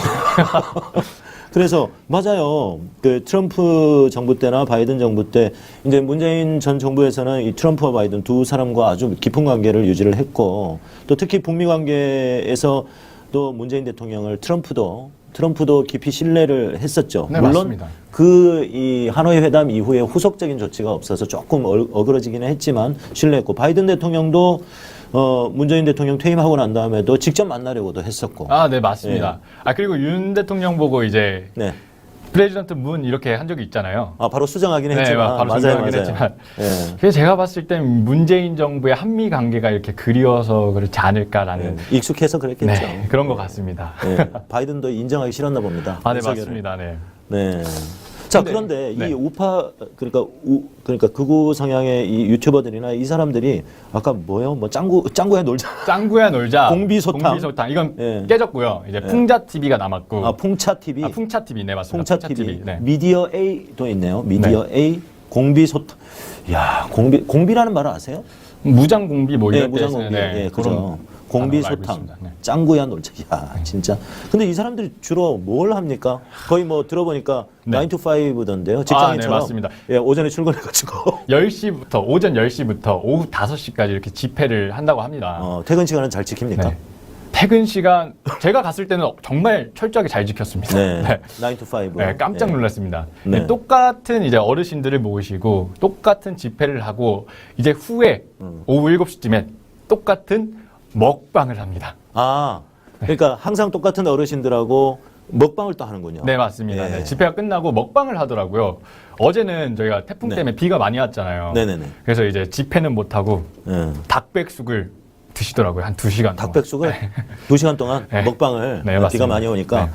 그래서 맞아요. 그 트럼프 정부 때나 바이든 정부 때 이제 문재인 전 정부에서는 이 트럼프와 바이든 두 사람과 아주 깊은 관계를 유지를 했고 또 특히 북미 관계에서 또 문재인 대통령을 트럼프도 깊이 신뢰를 했었죠. 네, 물론 맞습니다. 이 하노이 회담 이후에 후속적인 조치가 없어서 조금 어그러지기는 했지만 신뢰했고 바이든 대통령도 문재인 대통령 퇴임하고 난 다음에도 직접 만나려고도 했었고. 아, 네, 맞습니다. 그리고 윤 대통령 보고 이제 네. 프레지던트 문 이렇게 한 적이 있잖아요. 바로 수정하긴 네, 했지만. 바로 수정하긴 했지만. 예. 그래서 제가 봤을 땐 문재인 정부의 한미 관계가 이렇게 그리워서 그렇지 않을까라는 익숙해서 그랬겠죠. 네, 그런 것 같습니다. 예. 바이든도 인정하기 싫었나 봅니다. 아, 네, 윤석열을. 맞습니다. 네. 네. 자, 근데, 그런데 네. 이 우파 그러니까 극우 성향의 이 유튜버들이나 이 사람들이 아까 뭐요? 뭐 짱구야 놀자. 짱구야 놀자. 공비소탕. 공비소탕. 이건 예. 깨졌고요. 이제 풍자 TV가 남았고. 풍차 TV. 풍차 TV. 네, 맞습니다. 풍차 TV. 네. 미디어 A도 있네요. 미디어 A 공비소탕. 야, 공비라는 말을 아세요? 무장 공비 뭐 네, 이런 무장 때 공비. 쓰는, 예, 그런 그죠. 단어로 공비소탕, 알고 있습니다. 네. 짱구야 놀자. 야, 진짜. 근데 이 사람들이 주로 뭘 합니까? 거의 뭐 들어보니까 네. 9 to 5던데요. 직장인처럼. 네, 맞습니다. 예, 오전에 출근해가지고. 10시부터 오전 10시부터 오후 5시까지 이렇게 집회를 한다고 합니다. 퇴근 시간은 잘 지킵니까? 네. 퇴근 시간 제가 갔을 때는 정말 철저하게 잘 지켰습니다. 네. 9 to 5. 네, 깜짝 놀랐습니다. 네. 네, 똑같은 이제 어르신들을 모시고 똑같은 집회를 하고 이제 후에 오후 7시쯤에 똑같은 먹방을 합니다. 그러니까 항상 똑같은 어르신들하고 먹방을 또 하는군요. 네, 맞습니다. 예. 네, 집회가 끝나고 먹방을 하더라고요. 어제는 저희가 태풍 네. 때문에 비가 많이 왔잖아요. 네네네. 그래서 이제 집회는 못하고 예. 닭백숙을 드시더라고요. 한 2시간 동안. 닭백숙을 2시간 동안 네. 먹방을 네, 비가 맞습니다. 많이 오니까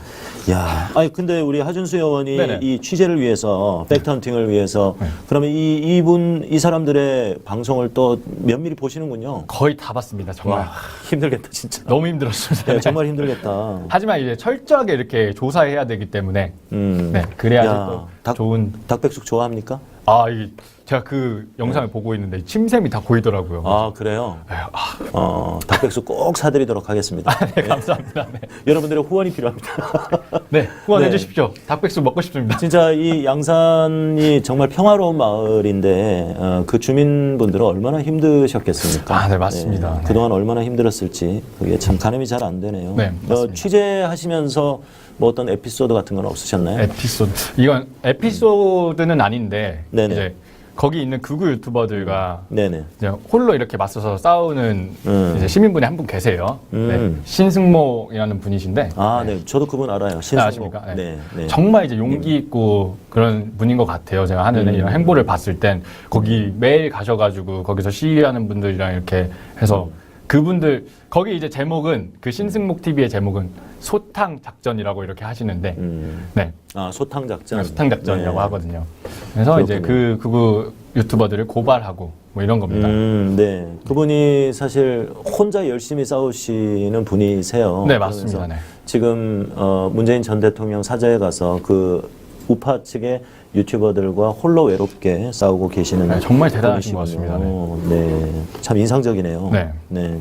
야, 아니 근데 우리 하준수 의원이 네네. 이 취재를 위해서 팩트헌팅을 위해서 그러면 이 사람들의 방송을 또 면밀히 보시는군요. 거의 다 봤습니다. 정말. 와, 힘들겠다 진짜. 너무 힘들었습니다. 네, 정말 힘들겠다. 하지만 이제 철저하게 이렇게 조사해야 되기 때문에 네, 그래야지 또 좋은 닭백숙 좋아합니까? 제가 그 영상을 보고 있는데 침샘이 다 보이더라고요. 그래요? 닭백숙 꼭 사드리도록 하겠습니다. 네, 감사합니다. 네. 여러분들의 후원이 필요합니다. 네, 후원해 네. 주십시오. 닭백숙 먹고 싶습니다. 진짜 이 양산이 정말 평화로운 마을인데 그 주민분들은 얼마나 힘드셨겠습니까? 네, 맞습니다. 네. 그동안 얼마나 힘들었을지 그게 참 가늠이 잘 안 되네요. 네, 맞습니다. 취재하시면서 뭐 어떤 에피소드 같은 건 없으셨나요? 에피소드. 이건 에피소드는 아닌데 네네. 이제 거기 있는 극우 유튜버들과 네네. 이제 홀로 이렇게 맞서서 싸우는 이제 시민분이 한 분 계세요. 네, 신승모이라는 분이신데. 네. 저도 그분 알아요. 신승모. 아십니까? 네. 네. 네. 정말 이제 용기 있고 그런 분인 것 같아요. 제가 하는 이런 행보를 봤을 땐 거기 매일 가셔가지고 거기서 시위하는 분들이랑 이렇게 해서 그분들 거기 이제 제목은 그 신승목 TV의 제목은 소탕 작전이라고 이렇게 하시는데 네. 소탕 작전. 소탕 작전이라고 네. 하거든요. 그래서 그렇군요. 이제 그 극우 유튜버들을 고발하고 뭐 이런 겁니다. 네. 그분이 사실 혼자 열심히 싸우시는 분이세요. 네, 맞습니다. 그러면서 네. 지금 문재인 전 대통령 사저에 가서 그 우파 측의 유튜버들과 홀로 외롭게 싸우고 계시는 네, 정말 대단하신 것 분이시군요. 같습니다. 네. 참 인상적이네요. 네.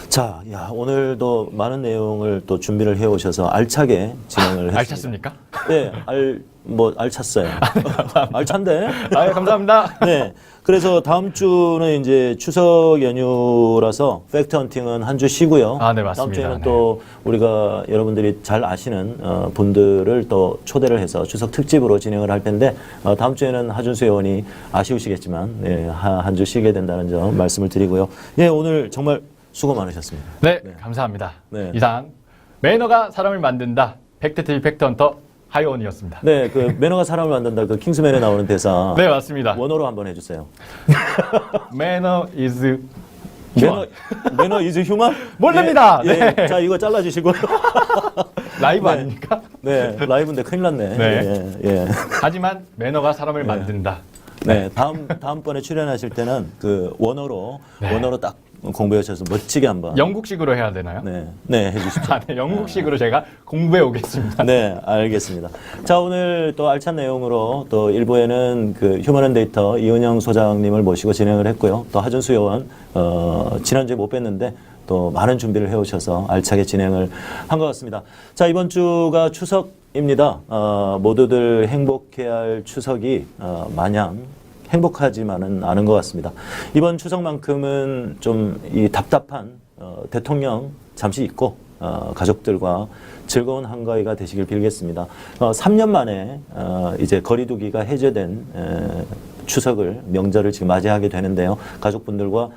자, 오늘도 많은 내용을 또 준비를 해오셔서 알차게 진행을 했습니다. 알찼습니까? 네, 알찼어요. 알찬데? 아, 감사합니다. 네. 그래서 다음 주는 이제 추석 연휴라서 팩트 헌팅은 한 주 쉬고요. 아, 네, 맞습니다. 다음 주에는 네. 또 우리가 여러분들이 잘 아시는 분들을 또 초대를 해서 추석 특집으로 진행을 할 텐데 다음 주에는 하준수 의원이 아쉬우시겠지만 네, 한 주 쉬게 된다는 점 말씀을 드리고요. 예, 오늘 정말 수고 많으셨습니다. 네, 감사합니다. 네. 이상 매너가 사람을 만든다. 팩트TV 팩트헌터 하이원이었습니다. 네, 그 매너가 사람을 만든다. 그 킹스맨에 나오는 대사 네, 맞습니다. 원어로 한번 해주세요. 매너 is 매너 is human? 모릅니다. 예, 예. 네. 자, 이거 잘라주시고요. 라이브 네. 아닙니까? 네, 라이브인데 큰일 났네. 네. 예, 예. 하지만 매너가 사람을 만든다. 네, 다음번에 출연하실 때는 그 원어로 네. 딱 공부하셔서 멋지게 한번. 영국식으로 해야 되나요? 네, 해주십시오. 아, 네, 영국식으로 제가 공부해 오겠습니다. 네, 알겠습니다. 자, 오늘 또 알찬 내용으로 또 일부에는 그 휴먼앤데이터 이은영 소장님을 모시고 진행을 했고요. 또 하준수 의원, 지난주에 못 뵀는데 또 많은 준비를 해오셔서 알차게 진행을 한 것 같습니다. 자, 이번 주가 추석입니다. 모두들 행복해야 할 추석이 마냥 행복하지만은 않은 것 같습니다. 이번 추석만큼은 좀 이 답답한 대통령 잠시 잊고 가족들과 즐거운 한가위가 되시길 빌겠습니다. 3년 만에 이제 거리두기가 해제된 추석을 명절을 지금 맞이하게 되는데요. 가족분들과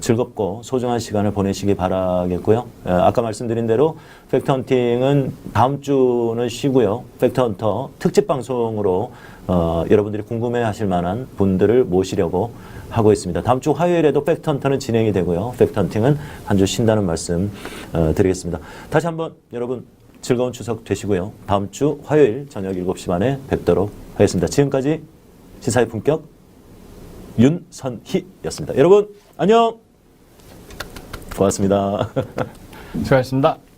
즐겁고 소중한 시간을 보내시기 바라겠고요. 아까 말씀드린 대로 팩트헌팅은 다음 주는 쉬고요. 팩트헌터 특집 방송으로 여러분들이 궁금해하실 만한 분들을 모시려고 하고 있습니다. 다음 주 화요일에도 팩트헌터는 진행이 되고요. 팩트헌팅은 한 주 쉰다는 말씀 드리겠습니다. 다시 한번 여러분 즐거운 추석 되시고요. 다음 주 화요일 저녁 7시 반에 뵙도록 하겠습니다. 지금까지 시사의 품격 윤선희였습니다. 여러분 안녕. 고맙습니다. 수고하셨습니다.